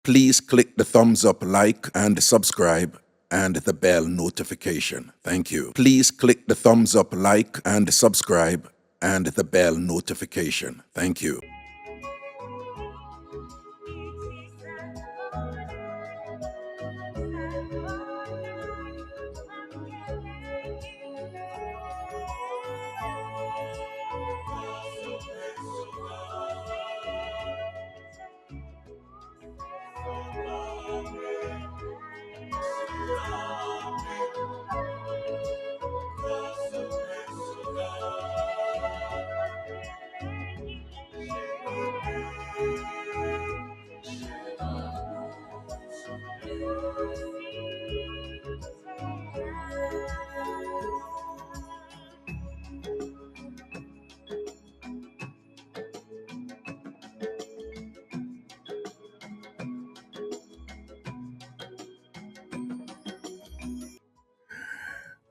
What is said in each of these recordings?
Please click the thumbs up, like, and subscribe, and the bell notification. Thank you. Please click the thumbs up, like, and subscribe, and the bell notification. Thank you.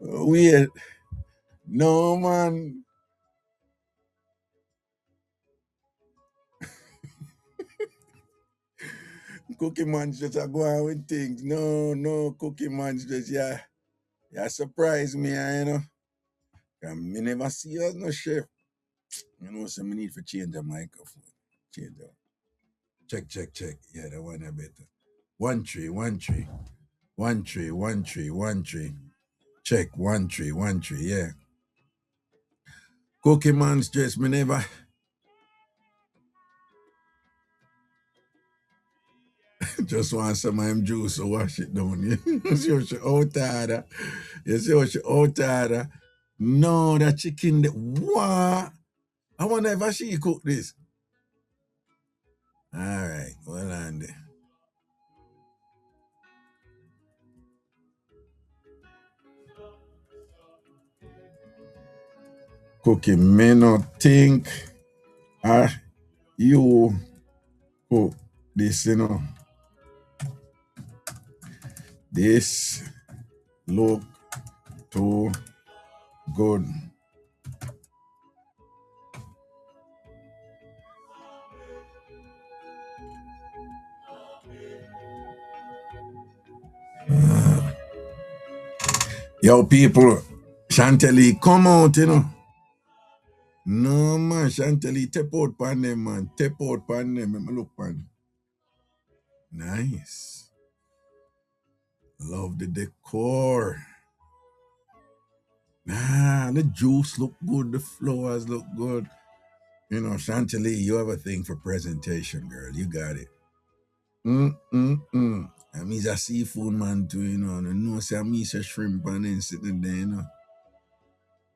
Weird. No, man. Cookie Monsters are going with things. No, Cookie Monsters, yeah. Yeah, surprise me, you know. Me never see you as no chef. You know, so me need to change the microphone. Change that. Check. Yeah, that one a better. 1 3, 1 3. 1 3, 1 3, 1 3. Check 1 3, 1 3, yeah. Cookie Monsters, me never. Just want some of them juice to wash it down. You see what she out there? You see what she out there? No, that chicken, what? I wonder if she cook this. All right, well on there. Cookie, me not think you cook this, you know. This look too good. Yo, people, Chantilly, come out, you know. No, man, Chantilly, tap out pan them, man. Tap out pan them, let me look pan. Nice. Love the decor. The juice look good, the flowers look good. You know, Chantilly, you have a thing for presentation, girl. You got it. I mean, a seafood man too, you know. And no say me say shrimp and then sitting there, you know.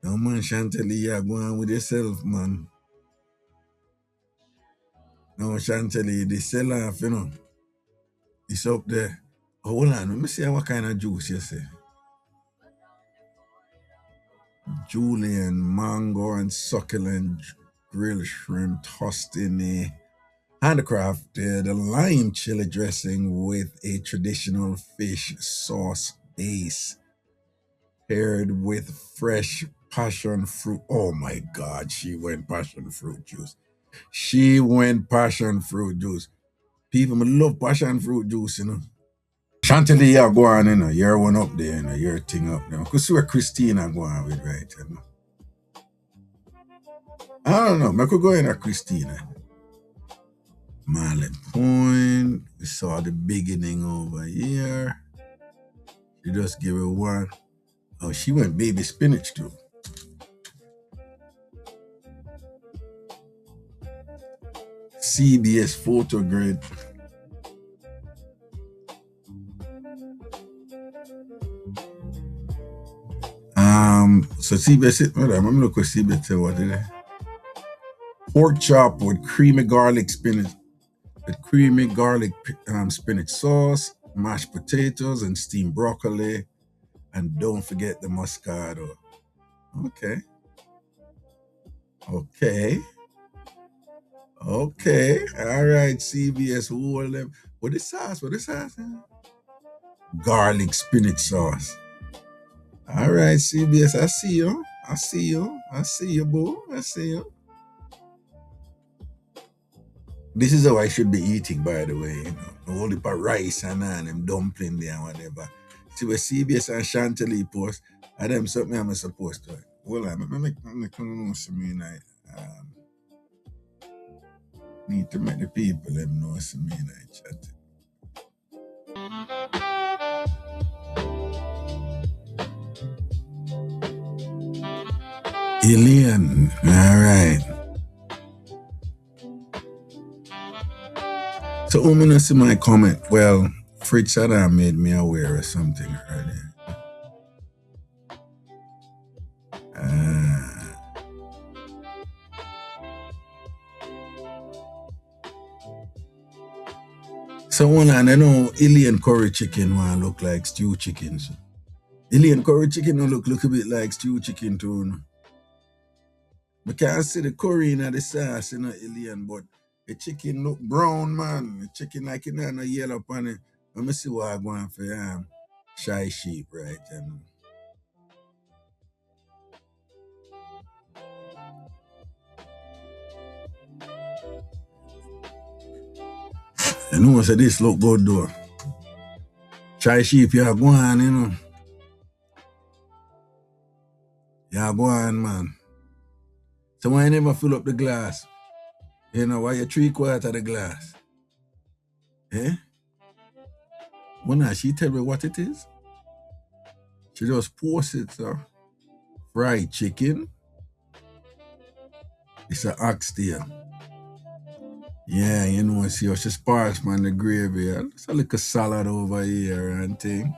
No man, Chantilly, you go on with yourself, man. No, Chantilly, the sell off, you know. It's up there. Oh, hold on, let me see what kind of juice you say. Julienne, mango, and succulent grilled shrimp tossed in a handcrafted lime chili dressing with a traditional fish sauce base paired with fresh passion fruit. Oh my God, she went passion fruit juice. She went passion fruit juice. People love passion fruit juice, you know. Chantilly, you go on, you know. You're one up there, you know. Your thing up there. Because where Christina go on with, right? You know. I don't know. I could go in at Christina. Marlin Point. We saw the beginning over here. She just give her one. Oh, she went baby spinach too. CBS photo grid. So CBS, hold on, I'm look what CBS tell what did it? Pork chop with creamy garlic spinach, with creamy garlic spinach sauce, mashed potatoes, and steamed broccoli, and don't forget the muscado. Okay. All right, CBS, hold them. What the sauce? Huh? Garlic spinach sauce. All right, CBS, I see you. I see you, boo. I see you. This is how I should be eating, by the way. All the rice and them dumpling there and whatever. See where CBS and Chantilly post, and them something I'm supposed to. Well, I'm make know something I need to make the people them know something I chat. Alien, all right. So, I'm gonna see my comment. Well, Fritz Adam made me aware of something earlier. So one and I know alien curry chicken one look like stew chicken. So. Alien curry chicken don't look a bit like stew chicken too. No? I can't see the curry in the sauce, alien, but the chicken look brown, man. The chicken like it no yellow on it. Let me see what I going for shy sheep, right? You know, so this look good though. Shy sheep, you go on, You go on, man. So why you never fill up the glass? Why you 3/4 of the glass? Eh? Well, now she tell me what it is. She just post it, so. Fried chicken. It's an oxtail. Yeah, see how she sparks man the gravy. It's a little salad over here and thing.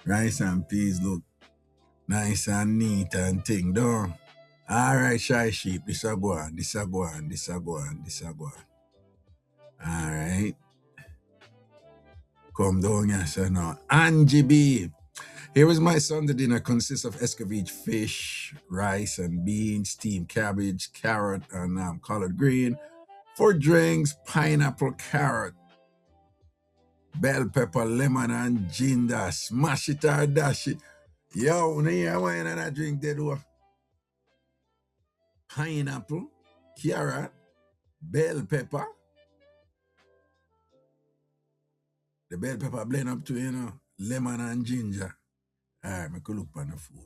Rice and peas look nice and neat and thing, though. Alright, shy sheep. This a go on, this a go on, this a go on, this a go on. Alright. Come down here, so now. Angie B. Here is my Sunday dinner consists of escovitch fish, rice and beans, steamed cabbage, carrot, and collard green. For drinks, pineapple, carrot, bell pepper, lemon, and ginger. Smash it or dash it. Yo, I want another drink there, though. Pineapple, carrot, bell pepper. The bell pepper blend up to, lemon and ginger. All right, I could look on the food.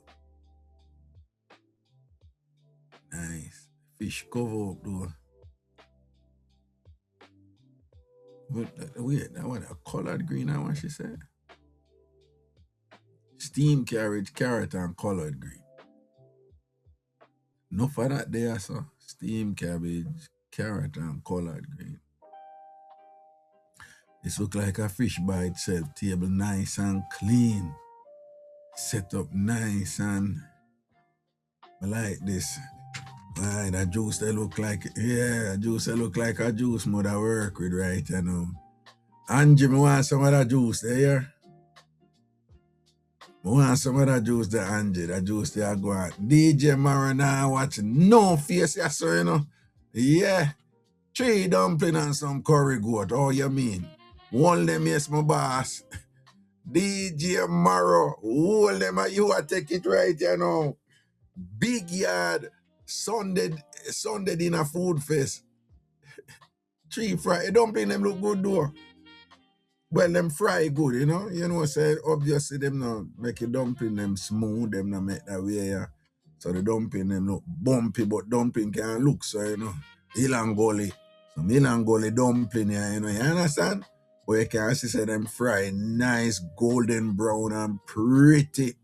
Nice. Fish cover up, though. But wait, that one a collard green, I want she said. Steamed carrot, and collard green. No for that there, so. Steamed cabbage, carrot, and collard green. This look like a fish by itself. Table nice and clean. Set up nice and I like this. Right, that juice they look like, juice they look like a juice mother work with, right, Angie, me want some of that juice there. I want some of that juice there, Angie. That juice there go on. DJ Marina watching no face, so, Yeah. 3 dumpling and some curry goat. Oh, you mean? One them, yes, my boss. DJ Marrow. Hold them, you are take it right, Big Yaad. Sunday dinner food fest. 3 fry. Dumpling them look good, though. Well, them fry good, say obviously them not make a dumpling them smooth, them not make that way, yeah. So the dumpling them look bumpy, but dumpling can look so, Ilangoli. Some Ilangoli dumpling, yeah, you understand? But you can see say them fry nice, golden brown and pretty.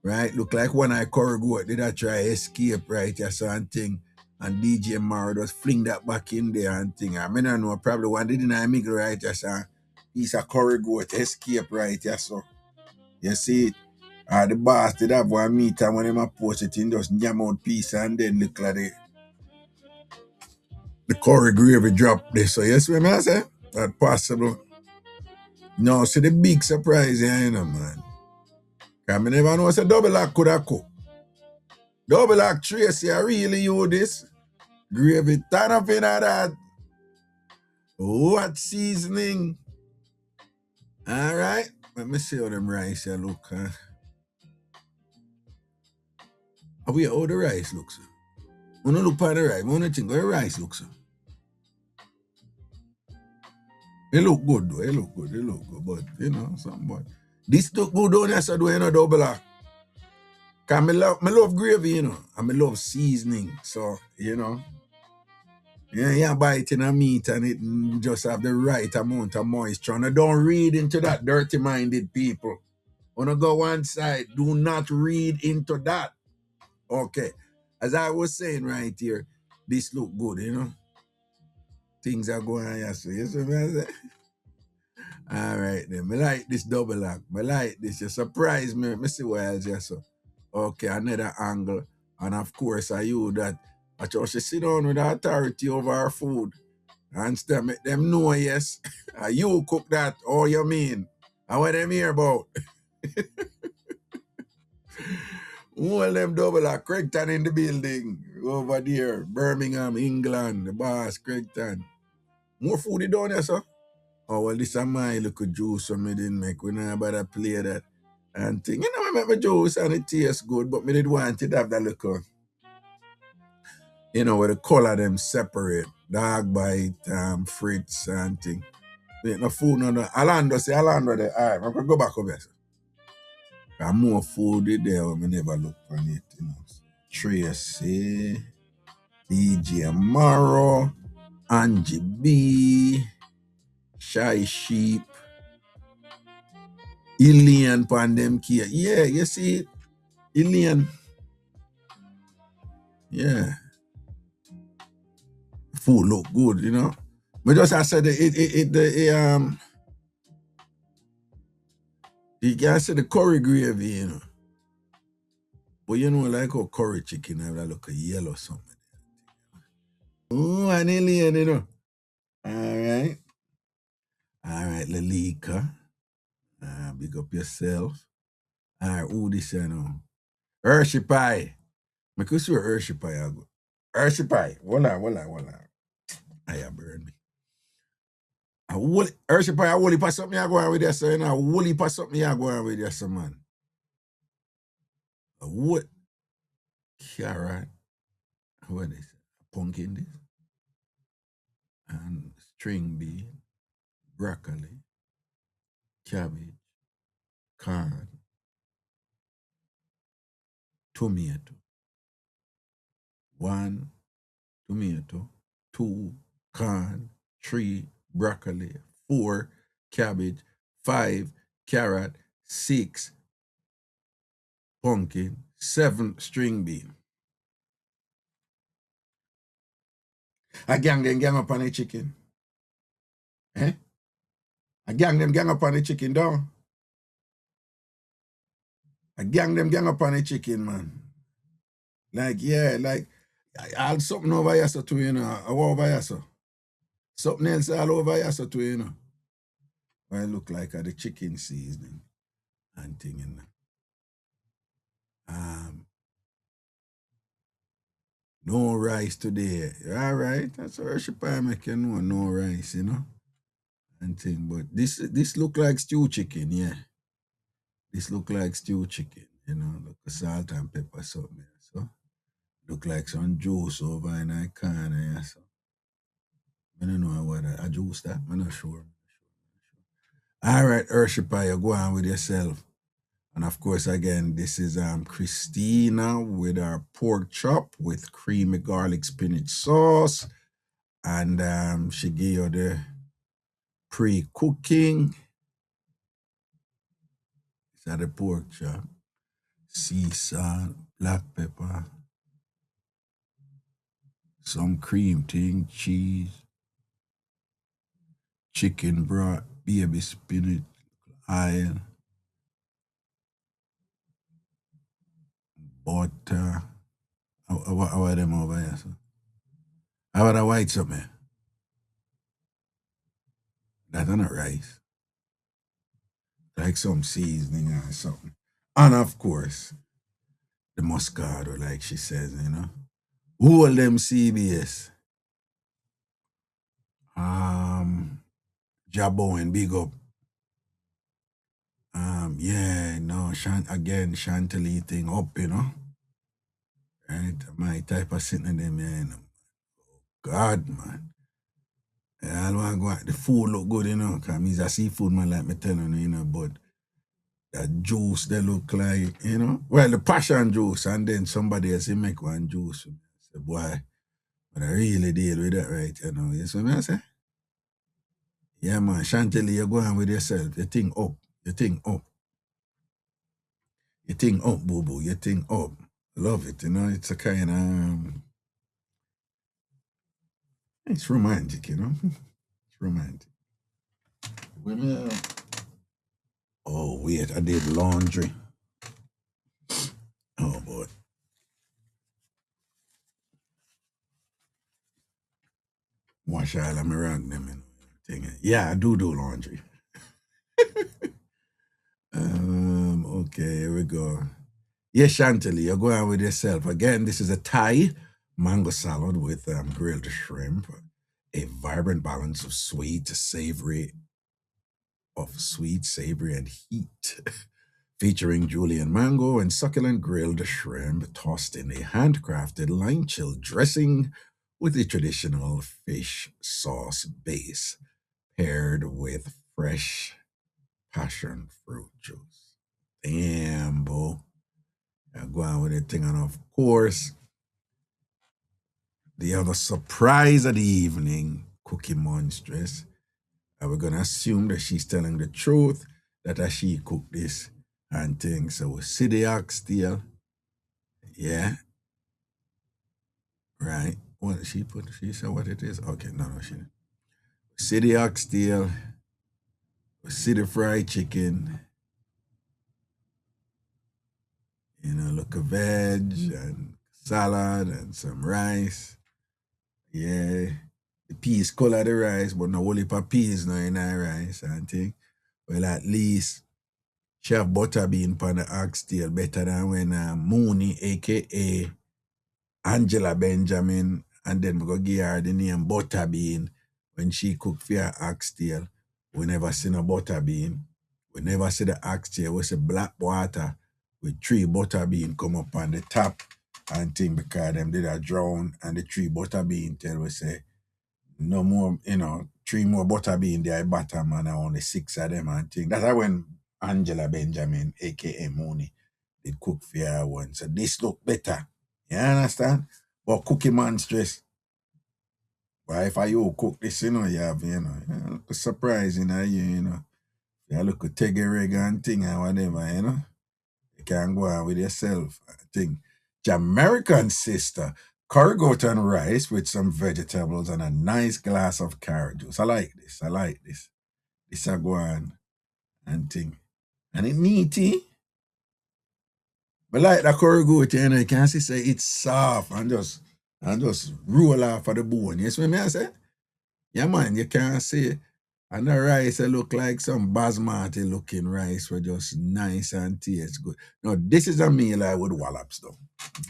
Right? Look like one I curry goat did I try escape, right? Yeah, so and thing. And DJ Maro just fling that back in there and thing. I mean, I know probably one didn't I make right, yeah, so he's a curry goat escape, right? Yeah, so you see, the boss did have one meat and when him post it in just jam out piece and then look like the curry gravy drop there. So yes, what I say? That possible. No, see the big surprise here, man. I never know say double lock could have cook. Double lock Tracy, I really use this. Gravy turn up in that. What seasoning? Alright. Let me see how them rice here look. How the rice looks? When you look at the rice, when you think how the rice looks? It look good though. It look good. It look good. But you know, something but this look good don't have to do you know double up. Cause me love gravy, you know, and me love seasoning. So, you know, yeah, buy it in a meat and it just have the right amount of moisture. And I don't read into that dirty-minded people. Wanna go one side, do not read into that. Okay. As I was saying right here, this look good, you know. Things are going on here. So you see what I say? All right then. Me like this double act. Me like this. You surprise me. Me see what else you so. Okay, another angle. And of course, I you that I just she sit down with authority over our food. And still make them know, yes. You cook that. Oh, you mean? And what them hear about? All them double are Craigton in the building. Over there. Birmingham, England. The boss, Craigton. More food you down there, sir? Oh, well, this is my little juice so me didn't make. We not about to play that and thing. You know, I make my juice and it tastes good, but me did want it to have that little, you know, where the color them separate. Dog bite, Fritz and thing. Make no food, no. Alando there. All right, I'm going to go back over there. Got more food there when we never look on it, you know. Tracy, DJ Morrow, Angie B, Shy Sheep, Ilian Pandem Kia. Yeah, you see it? Ilian. Yeah. Food look good, you know. But just I said you can say the curry gravy, you know. But you know, like how curry chicken have that look a yellow something. Oh, an alien, you know. All right, Lalika. Big up yourself. All right, who this you know? Hershey pie. I could see Hershey pie. I go. Hershey pie. Voila. I burn me. Hershey pie, a woolly pass up me, I go on with this, you know. A woolly pass up me, I go on with this, man. A what? Carrot. What is it? Pumpkin this. And string bean, broccoli, cabbage, corn, tomato. 1 tomato, 2 corn, 3 broccoli, 4 cabbage, 5 carrot, 6 pumpkin, 7 string bean. I gang up on the chicken. Eh? I gang up on the chicken, down. I gang up on the chicken, man. Like, yeah, like, I had something over here, so too, you know. I over here, so. Something else all over here, so too, you know. I look like the chicken seasoning and thing, you know. No rice today. All right, that's how she pie make you know no rice, you know, and thing. But this look like stew chicken, yeah. This look like stew chicken, you know, look salt and pepper something. So look like some juice over in a can, yeah. So I don't know what I juice that. I'm not sure. All right, Hershey pie, you go on with yourself. And of course, again, this is Christina with our pork chop with creamy garlic spinach sauce. And she gave you the pre-cooking. It's at the pork chop. Sea salt, black pepper, some cream thing, cheese, chicken broth, baby spinach, oil, butter. How are them over here, sir? How about the white something? That's not rice. Like some seasoning or something. And of course, the Moscato, like she says, you know. All them CBS. Jabon, big up. Yeah, no, again, Chantilly thing up, you know. Right? My type of sitting them, yeah, you know. God, man. I want to go out. The food look good, you know, because me's a seafood man like me telling you, you know, but that juice they look like, you know. Well, the passion juice, and then somebody else he make one juice. I say, boy, but I really deal with that right, you know. You see what I say? Yeah, man, Chantilly, you go on with yourself. You think up. You think up. You think up, boo boo. You think up. Love it, you know. It's a kind of it's romantic, you know. It's romantic. Women. Oh wait, I did laundry. Oh boy. Wash all of my rag them and thing. Yeah, I do laundry. Okay, here we go. Yes, Chantilly, you're going with yourself. Again, this is a Thai mango salad with grilled shrimp, a vibrant balance of sweet, savory, and heat, featuring julienne mango and succulent grilled shrimp tossed in a handcrafted lime chill dressing with a traditional fish sauce base paired with fresh passion fruit juice. Damn, bro. I go on with the thing, and of course, the other surprise of the evening, Cookie Monstress. And we're gonna assume that she's telling the truth, that as she cooked this and things. So we see the oxtail. Yeah, right. What did she put? She said what it is? Okay, no, she didn't. See the oxtail, we see the fried chicken, you know, look of veg and salad and some rice. Yeah. The peas color the rice, but no whole heap of peas no in our rice and thing. Well, at least she have butterbean on the oxtail better than when Mooney, aka Angela Benjamin, and then we go give her the name Butterbean when she cook for her oxtail. We never see no butterbean. We never see the oxtail. We see black water with 3 butterbean come up on the top and thing because them did a drown and the 3 butterbean tell we say no more, you know, 3 more butterbean there bottom and only 6 of them and thing. That's how when Angela Benjamin, aka Mooney, did cook for her one. So this look better. You understand? But Cookie Monstress, why if I you cook this, you know, you have, you know, look surprising, you know. You look a teggy reggae and thing and whatever, you know. You can go on with yourself. I think Jamaican sister, curry goat and rice with some vegetables and a nice glass of carrot juice. I like this. I like this. This I go on and thing. And it meaty. But like the curry goat, you know, you can see say it's soft and just roll off of the bone. You see what I say? Yeah, man, you can't see. And the rice, it look like some basmati looking rice were just nice and taste good. No, this is a meal I would wallops though.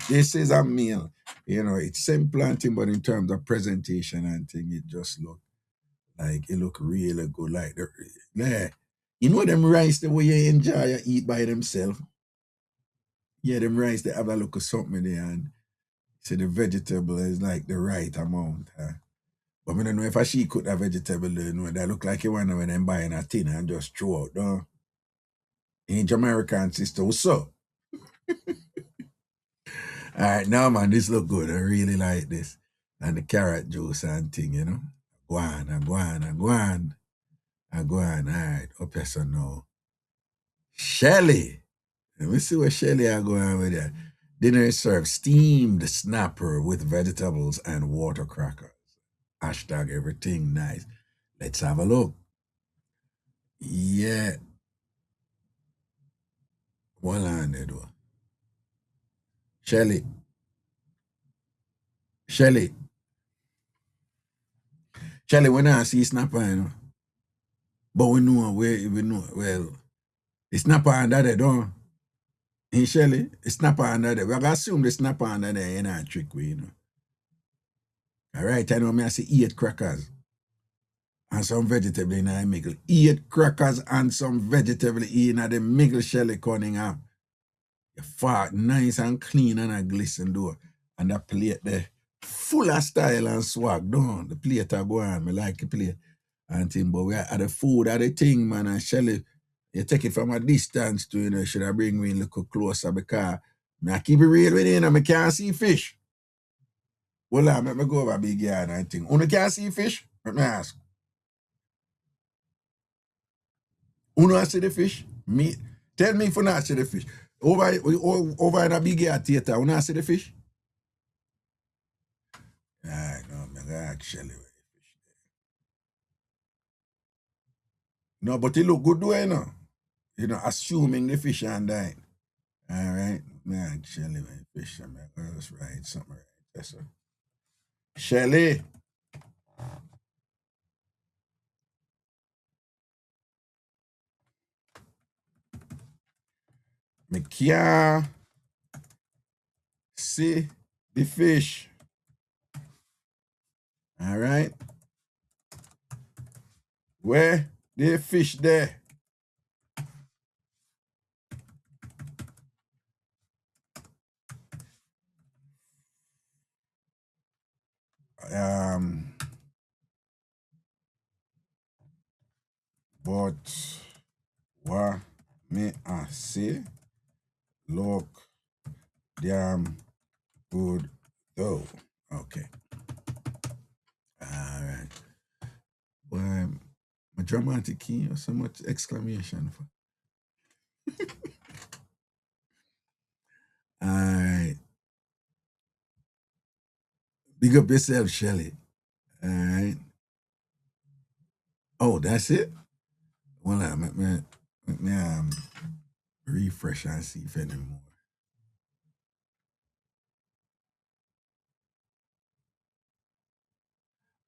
This is a meal. You know, it's simple and thing, but in terms of presentation and thing, it just look like it look really good. Like yeah. You know them rice the way you enjoy you eat by themselves. Yeah, them rice they have a look of something there and see the vegetable is like the right amount. But I don't know if I she cook that vegetable, you know, that look like you want when I'm buying a tin and just throw out, no? In Jamaican sister, what's up? All right, now man, this look good. I really like this. And the carrot juice and thing, you know. Go on, I go on, I go on. I go on. All right, up here so now. Shelly. Let me see what Shelly I go on with that. Dinner is served steamed snapper with vegetables and water crackers. Hashtag everything nice. Let's have a look. Yeah. What line they do? Shelly. Shelly. Shelly, when I see snapper, you know. But we know, well, the snapper under there, don't. In Shelly, the snapper under there. We have assume the snapper under there, you know, trick we, you know. All right, I know me I see 8 crackers and some vegetable in the miggle. 8 crackers and some vegetable in the miggle Shelly Cunningham. You fart nice and clean and a glisten door. And that plate there full of style and swag, don't the plate a go on. Me like the plate and thing, but we are the food are the thing, man. And Shelly, you take it from a distance to, should I bring me a little closer because I keep it real with you, and I can't see fish. Well, let me go over big yard and thing. Uno can't see fish? Let me ask. Uno see the fish? Me, tell me if you not see the fish. Over in a big yard theater, uno see the fish? I know, man, actually. No, but it look good though, assuming the fish and dying. All right, man, Shelly, man, fish, man, that's right, something right. That's right. Shelly. Me can't see the fish. All right. Where the fish there? But what me I say look damn good though. Okay. All right. Well, my dramatic key or so much exclamation for. All right. Big up yourself, Shelly. All right. Oh, that's it? Well, let me refresh and see if any more.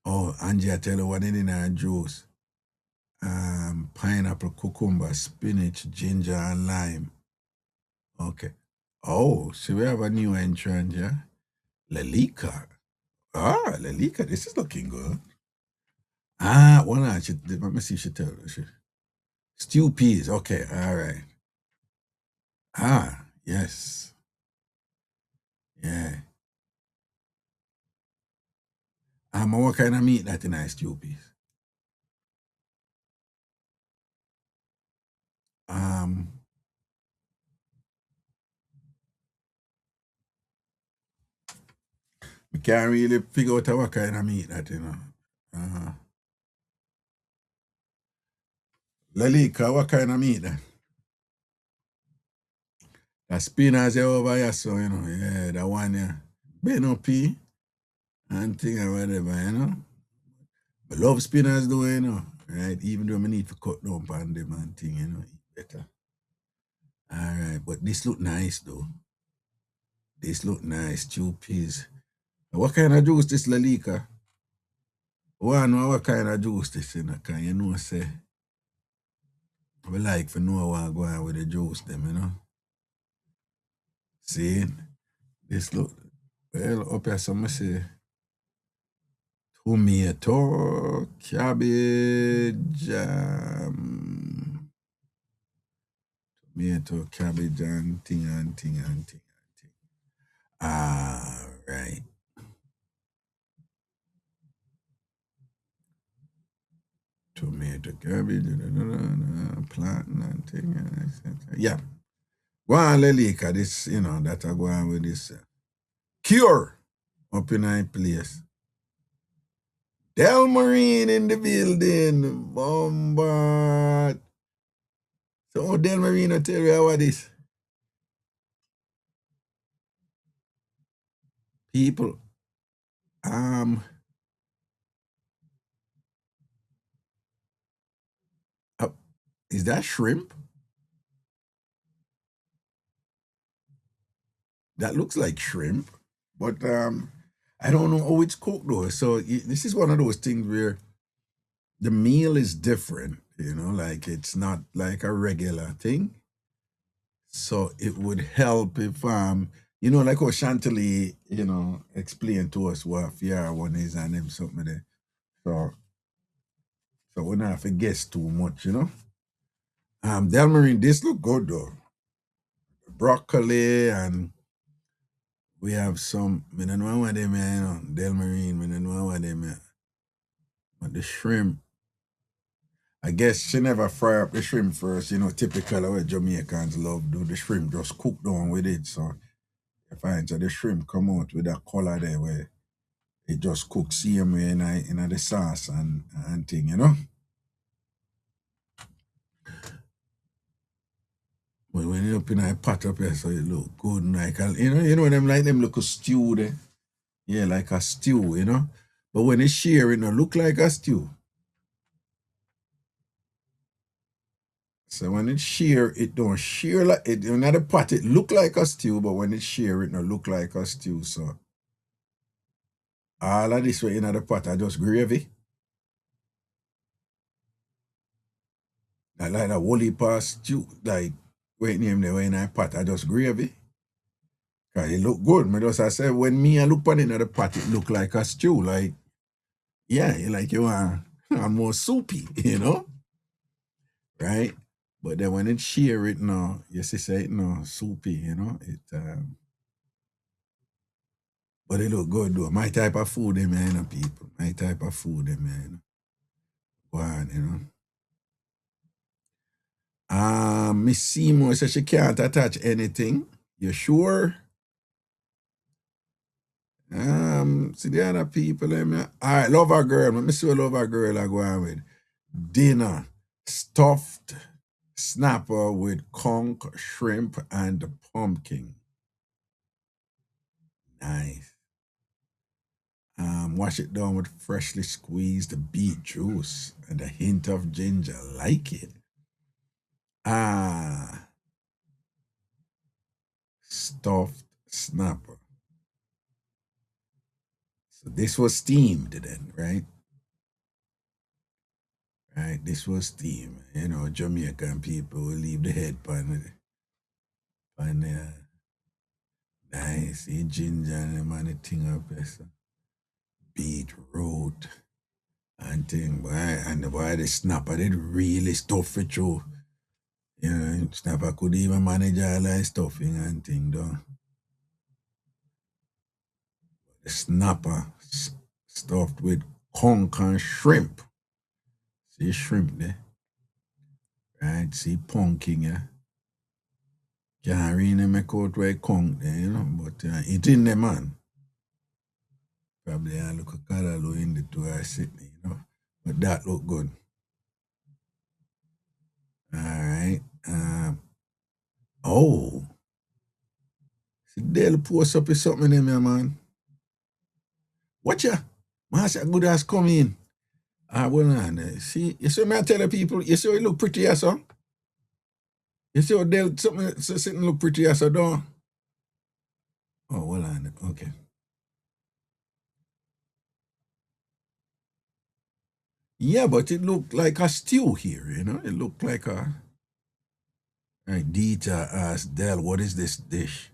Oh, Angie, I tell you what it in our juice. Pineapple, cucumber, spinach, ginger, and lime. Okay. Oh, so we have a new entrant, yeah? Lelika. Lelika, this is looking good. Well, let me see if she tell us. Stew peas. Okay, all right. Yes. Yeah. What kind of meat that in a stew peas? We can't really figure out what kind of meat that, Lelika, what kind of meat that? The spinach over here, so, yeah, that one, yeah. Beno pea and thing or whatever, I love spinach though, right? Even though I need to cut down on them and thing, eat better. All right, but this look nice though. This look nice, stew peas. What kind of juice this Lalika? What kind of juice this, Can say, we like for know what go on with the juice them, See? This look, well, up here, some say, tomato, cabbage, tomato, cabbage, and thing. All right. Tomato, cabbage, plantain, and thing. Yeah. Go on, Lelika, this, that I go on with this. Cure up in my place. Delmarine in the building. Bombard. So, Delmarine, tell me how this. People, is that shrimp? That looks like shrimp, but I don't know how it's cooked though. So this is one of those things where the meal is different, like it's not like a regular thing. So it would help if like how Chantilly, explained to us what Fiera one is and them something there. So we don't have to guess too much, Delmarine, this look good though. Broccoli and We have some, I don't know what them, you know, Delmarine, I don't know what them, but the shrimp, I guess she never fry up the shrimp first, you know, typical of what Jamaicans love do. The shrimp just cook down with it. So you find so the shrimp come out with that color there where it just cooks same way in the sauce and thing, you know. But when you up in a pot up here, so it look good, like you know them like them look a stew there. Yeah, like a stew, you know. But when it's shear, it don't look like a stew. So when it's shear, it don't shear like it in the pot, it look like a stew, but when it's shear, it don't look like a stew. So all of this way in the pot are just gravy. Like a woolly past stew, like wait name the way in a pot are just gravy. Cause it look good. Me just I say when me I look on it in the pot, it look like a stew. Like, yeah, like you are more soupy, you know? Right? But then when it shear it now, you see say it no soupy, you know? But it look good though. My type of food, them, you know, people. My type of food, them, you know. Go on, you know. Miss Seymour says she can't attach anything. You sure? See the other people, them, yeah. All right, love our girl. Let me see what love our girl I go on with. Dinner, stuffed snapper with conch, shrimp, and pumpkin. Nice. Wash it down with freshly squeezed beet juice and a hint of ginger. Like it. Stuffed snapper. So this was steamed then, right? Right, this was steamed. You know, Jamaican people will leave the head pan there. Nice. See ginger and them and the thing up there. So beetroot and thing. Boy, and the boy, the snapper did really stuff it through. You know, snapper could even manage all that stuffing and thing though. The snapper stuffed with conch and shrimp. See shrimp there. Right, see pumpkin, yeah. Can't really make out where conch there, you know, but it in there, man. Probably I look a color low in the two I Sydney, you know. But that look good. All right. Oh. See, they'll post up with something in there, man. Watch ya. Master good as come in. Well on. See, you see me I tell the people, you see it look pretty as so? You see what they'll something sitting look pretty as so don't? Oh, well on. Okay. Yeah, but it looked like a stew here, you know? It looked like a right, Dita asked Del, what is this dish?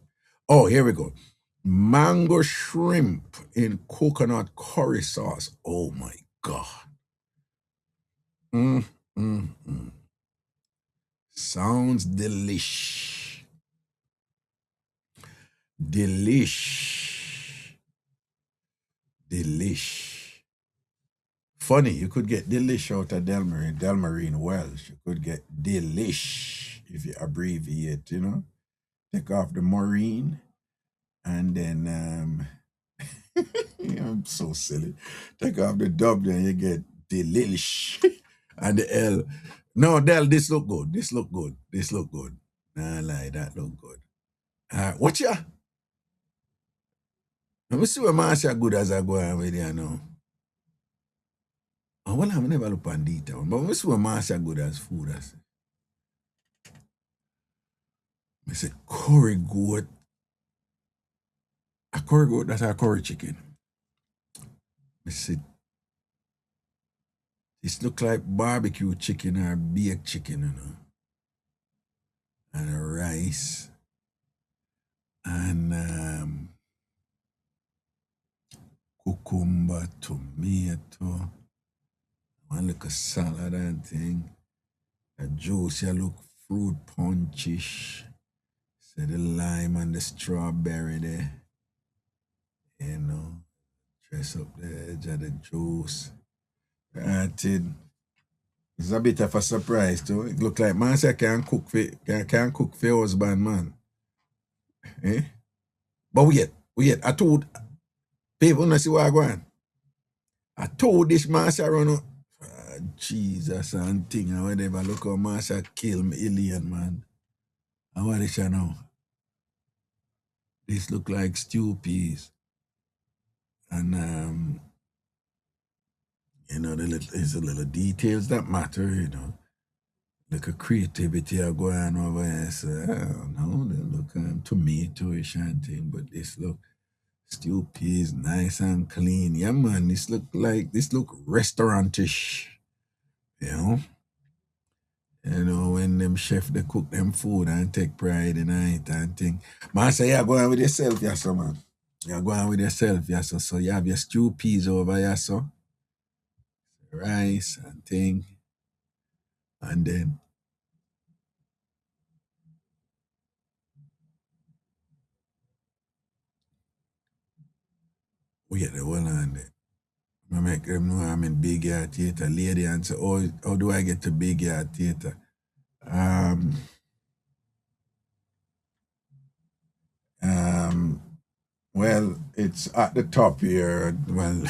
Oh, here we go. Mango shrimp in coconut curry sauce. Oh my God. Mm, mm, mm. Sounds delish. Delish. Delish. Funny, you could get delish out of Delmarine Welsh. You could get delish if you abbreviate, you know. Take off the marine and then I'm so silly. Take off the W and you get delish and the L. No, Del, this look good. This look good. This look good. Nah, lie, that look good. Watch ya. Let me see what Marcia good as I go on with you now. Oh, well, I've never looked on detail, but let me see what Marcia good as food as. I say curry goat. A curry goat, that's a curry chicken. I said, this look like barbecue chicken or baked chicken, you know. And rice. And cucumber, tomato, one little salad and thing. The juice, you look fruit punchish. See the lime and the strawberry there. You know, dress up the edge of the juice. Granted, it's a bit of a surprise too. It look like man say can cook for husband, man. Eh? But wait. I told people not see what I go on. I told this man say run up. Jesus and thing and whatever. Look how Master kill me alien, man. And what is it now? This look like stew peas. And you know, it's the little details that matter, you know. Look at creativity are going over here. So, I don't know, they look tomato-ish and thing, but this look stew peas nice and clean. Yeah, man, this look restaurantish. You know? You know, when them chef they cook them food and take pride in it and thing. Man say you're going with yourself, yeah, so man. You're going with yourself, yeah, so. So you have your stew peas over here, so. Rice and thing. And then we get the one on there. I make them know I'm in Big Yard Theatre. Lady and say, how do I get to Big Yard Theatre? Um, well, it's at the top here. Well,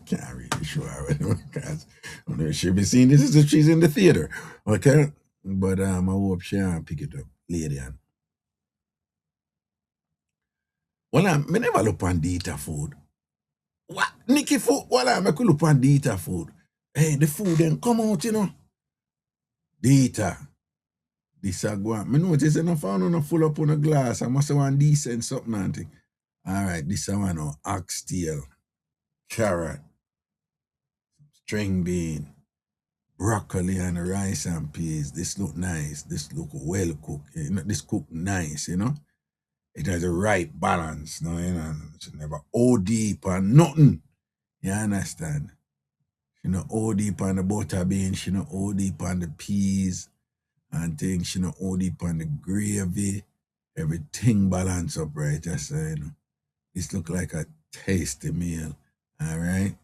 can't really show her because I know she'll be seeing this if she's in the theater. Okay? But I hope she pick it up. Lady and. Well, I never look on data food. What? Nikki food? Well, I could look on data food. Hey, the food then come out, you know. Data. This a go on. Me notice enough I no full up on a glass. I must have one decent something and thing. Alright, this one now. Oxtail, carrot, string bean, broccoli and rice and peas. This look nice. This look well cooked. You know, this cook nice, you know. It has the right balance, no, you know. She never OD on nothing. You understand? She no OD on the butter bean, she no OD on the peas and things, she no OD on the gravy. Everything balance up right, just so you know. This look like a tasty meal. Alright.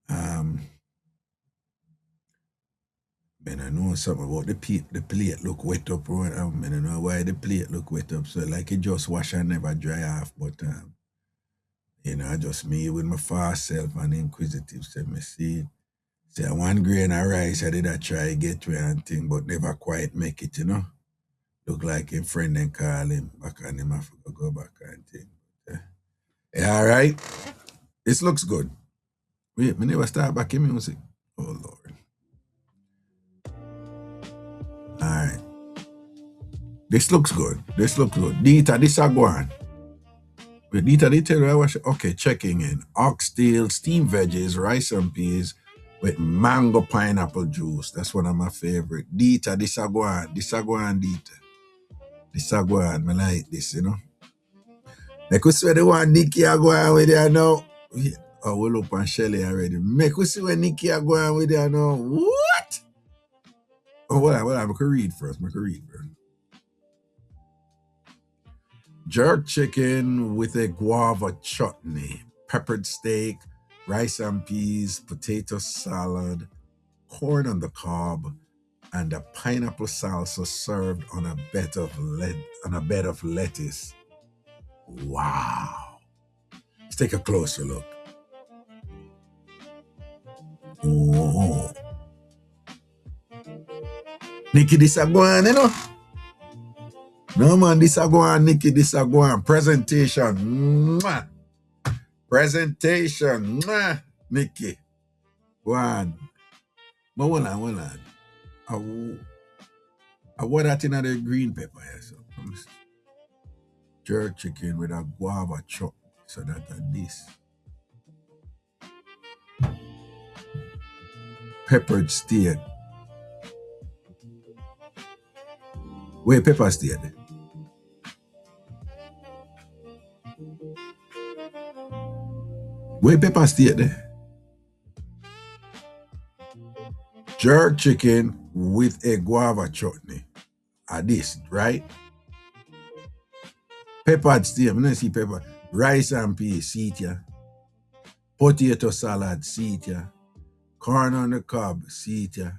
Man, I know something about the plate look wet up. I don't know why the plate look wet up. So like it just wash and never dry off. But you know, just me with my fast self and inquisitive self, me see. Say one grain of rice I did I try get to and thing, but never quite make it, you know. Look like him friend and call him back and him have to go back and thing. Yeah, alright. This looks good. Wait, me never start back in music. Oh Lord. Alright. This looks good. Dita, this a go on. Wait, Dita, they tell you I was okay, checking in. Oxtail, steamed veggies, rice and peas with mango pineapple juice. That's one of my favorite. Dita, this a go on. Dita. This a go on. I like this, you know. Make us see the one Nikki a go on with you now. Oh, we'll look on Shelly already. Make us see where Nikki a go on with you now. What? Oh, well, I can read first. Jerk chicken with a guava chutney, peppered steak, rice and peas, potato salad, corn on the cob, and a pineapple salsa served on a bed of lettuce. Wow! Let's take a closer look. Oh, Nikki, this a go on, you know. No man, this a go on, Nikki. This a go on. Presentation. Mwah. Presentation. Mwah. Nikki. Go on. But hold on. I want that in the green pepper here. So jerk chicken with a guava chop. So that this. Peppered steak. Where pepper steak? Where pepper steak there? Jerk chicken with a guava chutney. This, right? Peppered steak. I don't see pepper. Rice and peas, see it ya. Potato salad, see it ya. Corn on the cob, see it ya.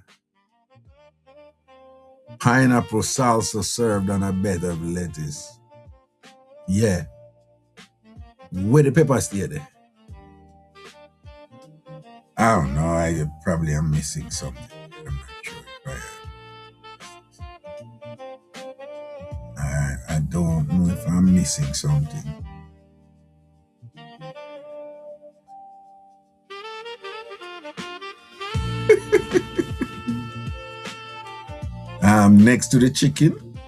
Pineapple salsa served on a bed of lettuce. Yeah. Where the pepper stay there? I don't know. I probably am missing something. I'm not sure if I don't know if I'm missing something. Next to the chicken.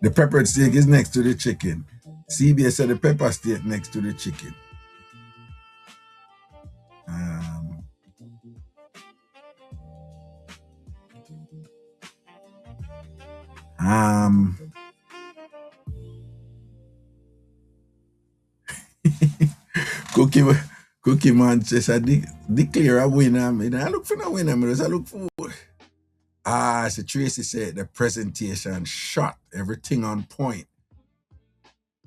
The peppered steak is next to the chicken. CBS said the pepper steak next to the chicken. Cookie man says I declare a winner. I look for no winner. I look for. So Tracy said the presentation shot, everything on point.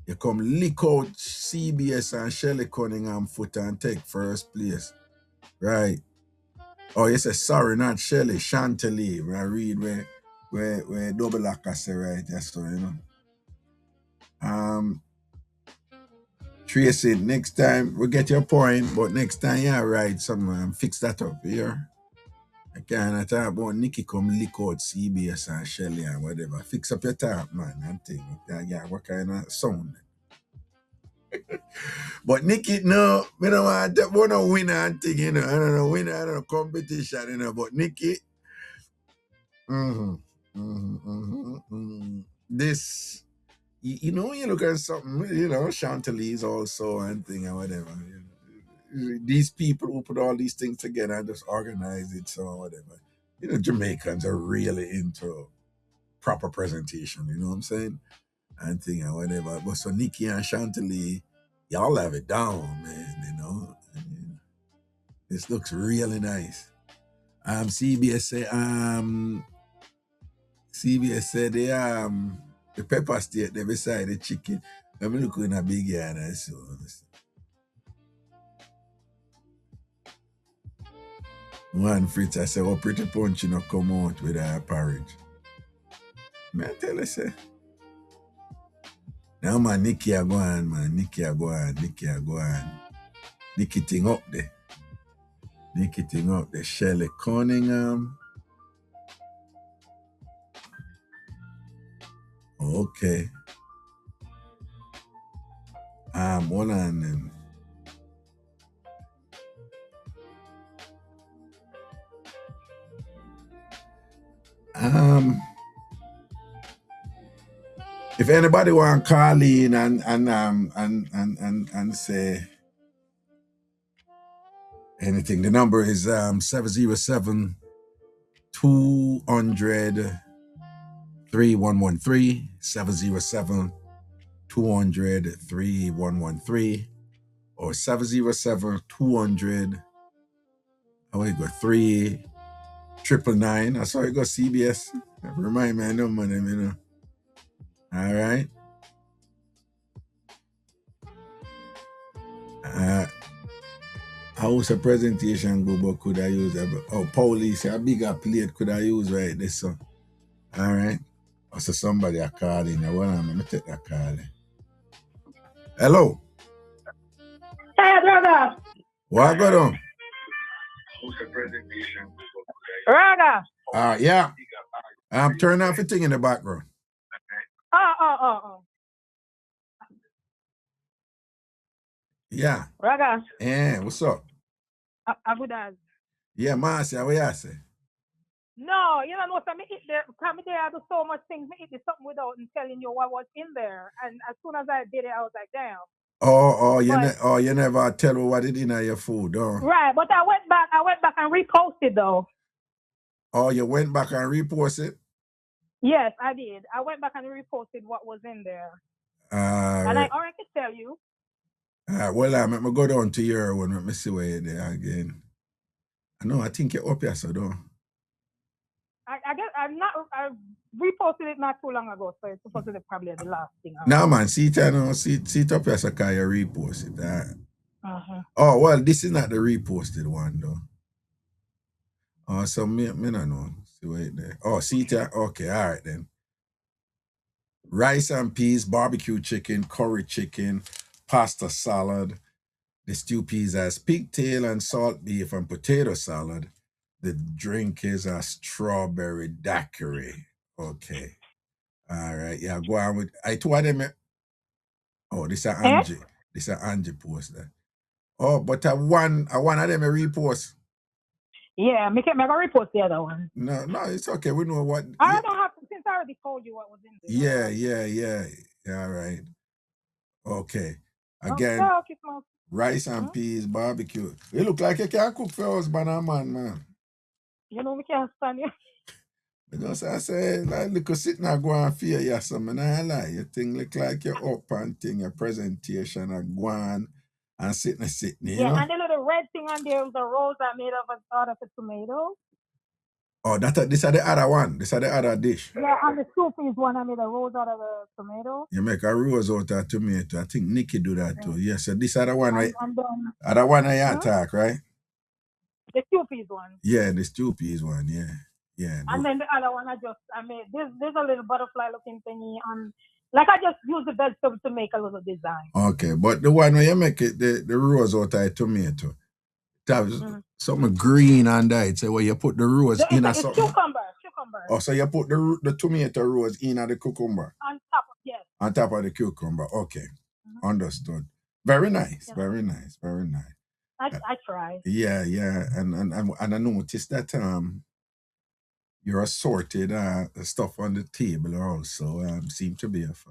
You come lick out CBS and Shelley Cunningham foot and take first place. Right. Oh, you say sorry, not Shelley, Chantilly. When I read where double lock I say right, yes, so you know. Tracy, next time we get your point, but next time you write something and fix that up here. I can't talk about Nikki come lick out CBS and Shelley and whatever. Fix up your talk, man, and thing. Yeah, what kind of sound? But Nikki, no, we don't want to no winner and thing, you know. I don't know, winner, I don't know, competition, you know. But Nikki, this, you know, you look at something, you know, Chantilly's also and thing and whatever. You know. These people who put all these things together and just organize it, so whatever. You know, Jamaicans are really into proper presentation, you know what I'm saying? And thing and whatever. But so Nikki and Chantilly, y'all have it down, man, you know. And this looks really nice. CBS said the pepper steak there beside the chicken. I'm looking at big yard and so. One Fritz, I said, oh, pretty punch, you know, come out with a porridge. May I tell you, say? Now, man, Nikki a go on, man. Nikki a go on. Nikki thing up there. Shelley Cunningham. Okay. Hold on then. If anybody want to call in and say anything, the number is 707 200 3113 707 200 3113 or 707 200 oh you go 3999. I saw you go CBS. Remind me, I know my name, you know. All right. How's a presentation go, but could I use police, a bigger plate could I use right this so. All right. So somebody a calling. Well, I'm gonna take that call. Hello. Hey, brother. What got on? Raga. Yeah. I'm turning off the thing in the background. Oh. Yeah. Raga. Yeah, what's up? Abudas. Yeah, Marcy, what you say? No, you know, so me eat there. Come there, I do so much things. Me eat something without telling you what was in there. And as soon as I did it, I was like, damn. You never tell me what it in your food, though. Right, but I went back and reposted though. Oh, you went back and reposted? Yes, I did. I went back and reposted what was in there. And I already tell you. Well, I'm gonna go down to your one. Let me see where you're there again. I think you're up here, so though. I guess I reposted it not too long ago, so it's supposedly probably the last thing. Nah, man, see it, see it up here, so can you repost it? Oh, well, this is not the reposted one, though. Oh, so me not know. See wait there. Oh, see it, okay, all right then. Rice and peas, barbecue chicken, curry chicken, pasta salad. The stew peas has pigtail and salt beef and potato salad. The drink is a strawberry daiquiri. Okay. All right. Yeah, go on with I told them. Oh, this is Angie. This is Angie post that. Oh, but I one of them a repost. Yeah, make it repost the other one. No, it's okay. We know what. I don't have to, since I already told you what was in there. Yeah. All right. Okay. Again, rice and peas, barbecue. You look like you can cook for us, man. You know, we can't stand you. Because I say, like, look, sitting there going fear you something. I lie. You think look like you're up and thing, your presentation and go on and sitting, you know? And the little red thing on there was the rolls I made out of a tomato. Oh, this is the other one. This is the other dish. Yeah, and the soup is one I made a rose out of the tomato. You make a rose out of tomato. I think Nikki do that too. Yeah, so this other one, right? Other one I attack, right? The stew peas one. Yeah, the stew peas one, yeah. And then the other one I made there's a little butterfly looking thingy on, like I just use the vegetable to make a little design. Okay, but the one where you make it the rose out of tomato, something green on that. So where you put the rose in a something. Cucumber. Oh, so you put the tomato rose in the cucumber. On top of, yes. On top of the cucumber. Okay. Understood. Very nice. Yeah. Very nice. I tried. Yeah. And I noticed that your assorted stuff on the table also seem to be of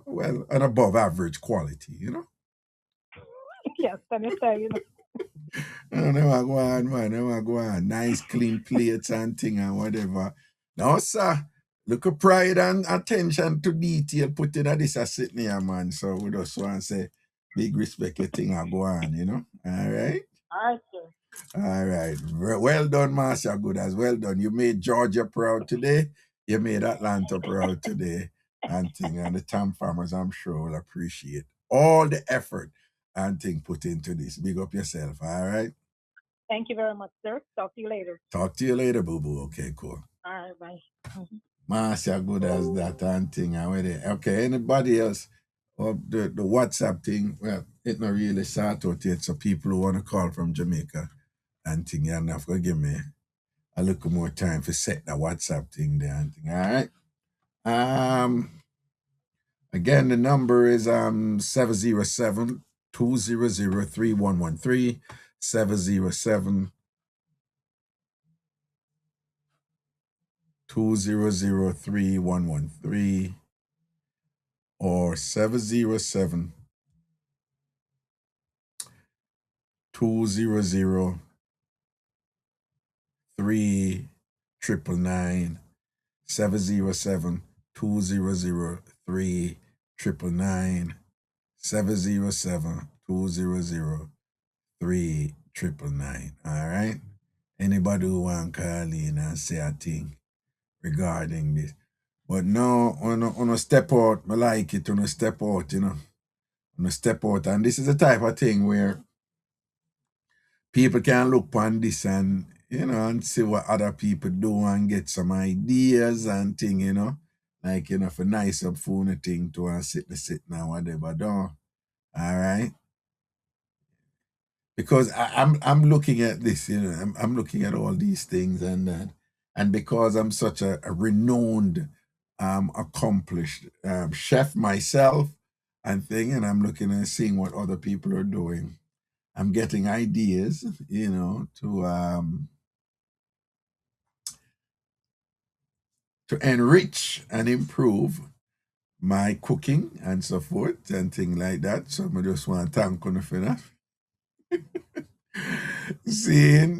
well, an above average quality, you know? Yes, let me tell you. Never go on, man. Never go on. Nice, clean plates and thing and whatever. No, sir. Look at pride and attention to detail put in this sitting here, man. So we just want to say big respect your thing and go on, you know? All right? All right, sir. All right. Well done, Master Good as well done. You made Georgia proud today. You made Atlanta proud today. And thing. And the Tamfammers, I'm sure, will appreciate all the effort and thing put into this. Big up yourself, all right? Thank you very much, sir. Talk to you later. Talk to you later, boo-boo. Okay, cool. All right, bye. Master Good as that and thing. Okay, anybody else? The WhatsApp thing, well, it's not really start out yet, so people who want to call from Jamaica and thing, you have to give me a little more time to set the WhatsApp thing there and thing, all right? Again, the number is 707 200 3113 707 200 3113 or 707 200 3999 707 200 3999 707 200 3999. All right? Anybody who want to call in and say a thing regarding this. But no, on a step out, I like it, on a step out, you know. On a step out. And this is the type of thing where people can look on this and, you know, and see what other people do and get some ideas and thing, you know. Like, you know, for nice up phone thing to sit now, whatever, don't. All right? Because I'm looking at this, you know, I'm looking at all these things and that. And because I'm such a renowned, accomplished chef myself and thing, and I'm looking and seeing what other people are doing, I'm getting ideas, you know, to enrich and improve my cooking and so forth and things like that. So I just want to thank you for that. Seed.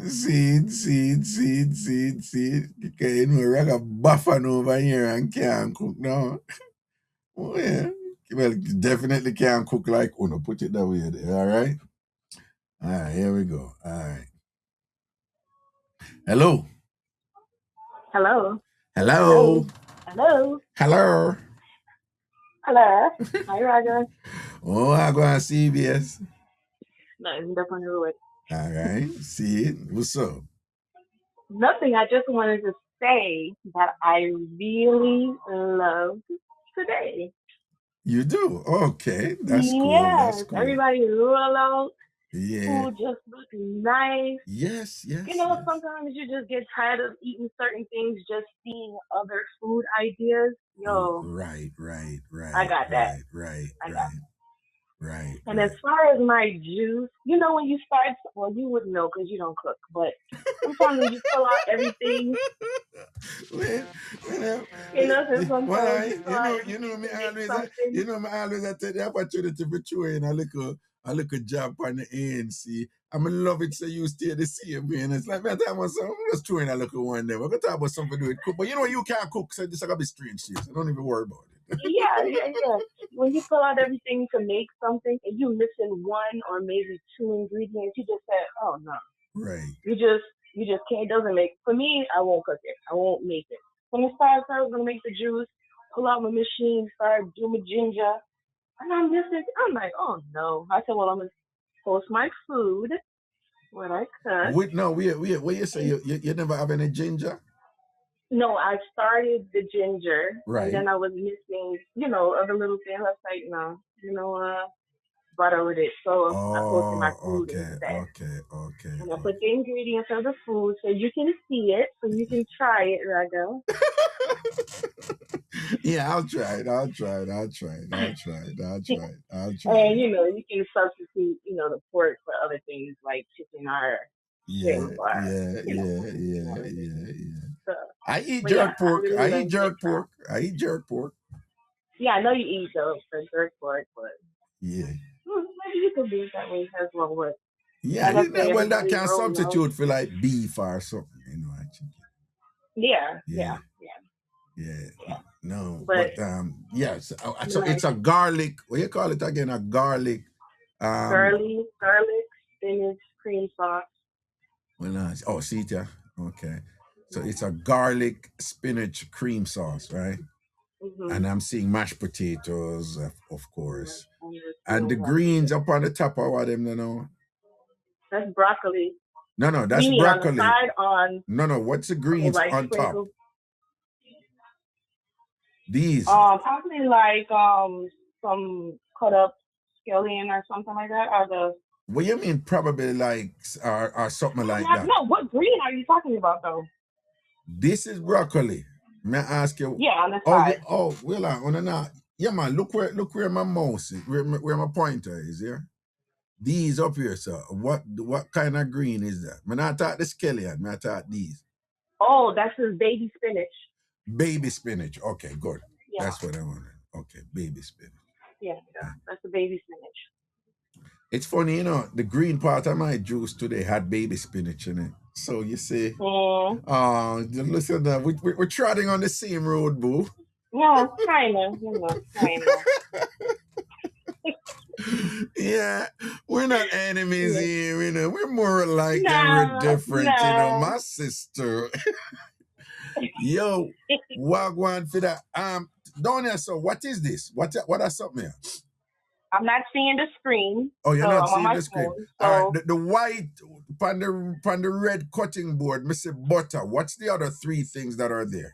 Okay, you know, Raga buffing over here and can't cook now. Oh, yeah. Well, definitely can't cook like Uno. Put it that way there, all right? All right, here we go. All right. Hello. Hello. Hello. Hello. Hello. Hello. Hello. Hi, Raga. Oh, I go on CBS. Nothing up on the road. All right. See it. What's up? Nothing. I just wanted to say that I really loved today. You do? Okay. That's cool. That's Yes. cool. Everybody roll out. Yeah. Food just looked nice. Yes, You yes, know, yes. sometimes you just get tired of eating certain things, just seeing other food ideas. Yo, Right, right, I right, got that. right, right, I got. right, right, And as right. far as my juice, you know, when you start, well, you wouldn't know because you don't cook, but sometimes when you pull out everything, when, when you know, so when sometimes you pull out you know everything me to make always something. I take the opportunity to throw in a little job on the ANC. I'm in love it, so you stay the same way. And it's like, man, I'm just throwing a little one there. We're gonna talk about something to do with cook, but you know you can't cook, so this is gonna be strange shit. So don't even worry about it. Yeah, yeah, yeah. When you pull out everything to make something and you missing one or maybe two ingredients, you just say, oh no, Right. you just can't. It doesn't make. For me, I won't cook it. I won't make it. When it starts, I was gonna make the juice. Pull out my machine, start doing my ginger, and I'm missing. I'm like, oh no. I said, well, I'm gonna post my food what I cook. Wait, no, what you say? You never have any ginger? No, I started the ginger, and Right. then I was missing, you know, other little things. I was like, no, butter with it. So I posted my Oh, food okay, instead. okay, okay, And I put okay. the ingredients of the food so you can see it, so you can try it, Rago. Yeah, I'll try it. I'll try it. I'll try it. I'll try it. I'll try it. I'll try And it. you know, you can substitute, you know, the pork for other things like chicken or Yeah, shrimp or, yeah, you know, yeah, and yeah, everything. yeah, yeah. So, I eat but yeah, jerk I pork. really I eat love it. jerk pork. I eat jerk pork. Yeah, I know you eat the jerk pork, but Yeah. maybe you can do it that way as well. But Yeah, like I you say, know, well, that everybody can roll out. substitute for like beef or something, actually. Yeah, Yeah, yeah, yeah, yeah. yeah. No, But but yes, so like it's a garlic. What you call it again? A garlic. Um, garlic, spinach, cream sauce. well, oh, see it, yeah. Okay, so Mhm. it's a garlic spinach cream sauce, right? And Mhm. I'm seeing mashed potatoes, of Mhm. course, I'm just and the seeing that greens today. up on the top of what them, That's broccoli. No, no, We that's need on the broccoli. side on No, no, what's the oh greens like on top? sprinkle. These. Probably like some cut up scallion or something like that. Or the What you mean? Probably like or something no, like not that. no. What green are you talking about though? This is broccoli. May I ask you? Yeah, on the Oh, side. well, on now. Yeah, man. Look where my mouse is. Where my pointer is. Yeah. These up here, sir. What kind of green is that? Man, I thought the scallion. Man, I thought these. Oh, that's his baby spinach. Baby spinach. Okay, good. Yeah, That's what I wanted. Okay, baby spinach. yeah, Yeah. yeah. That's the baby spinach. It's funny, the green part of my juice today had baby spinach in it. So you see, Mm, listen, we're trotting on the same road, boo. yeah, kinda. Yeah, we're not enemies Yeah. here, we're more alike than we're No, different, no. my sister. Yo, wagwan for that. Down here, so what is this? What are something here? I'm not seeing the screen, Oh, you're so not I'm on seeing my the screen. phone. All right, So, the white on the red cutting board, Mr. Butter. What's the other three things that are there?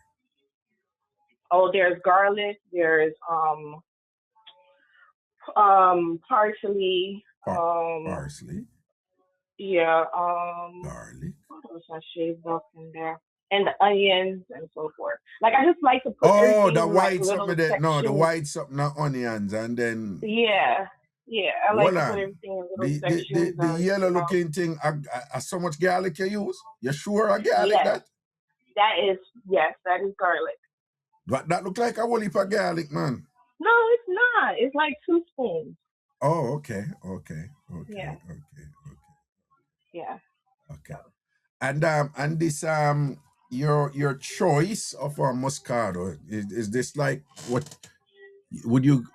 oh, there's garlic. There's parsley. Par- Parsley, Yeah. garlic. What else I shaved up in there? And the onions and so forth. Like I just like to put Oh, everything the in like white something little there. No, the sections. white something, not onions, and then Yeah. Yeah. I like hold to put on. everything in little The sections the and yellow looking thing. So much garlic you use? You sure a garlic yes, that? that is garlic. That look like a whole heap of garlic, man. No, it's not. It's like 2 spoons. Oh, okay, okay, Yeah. okay, okay, okay, Yeah. okay. So And this your choice of a Moscato is this like what would you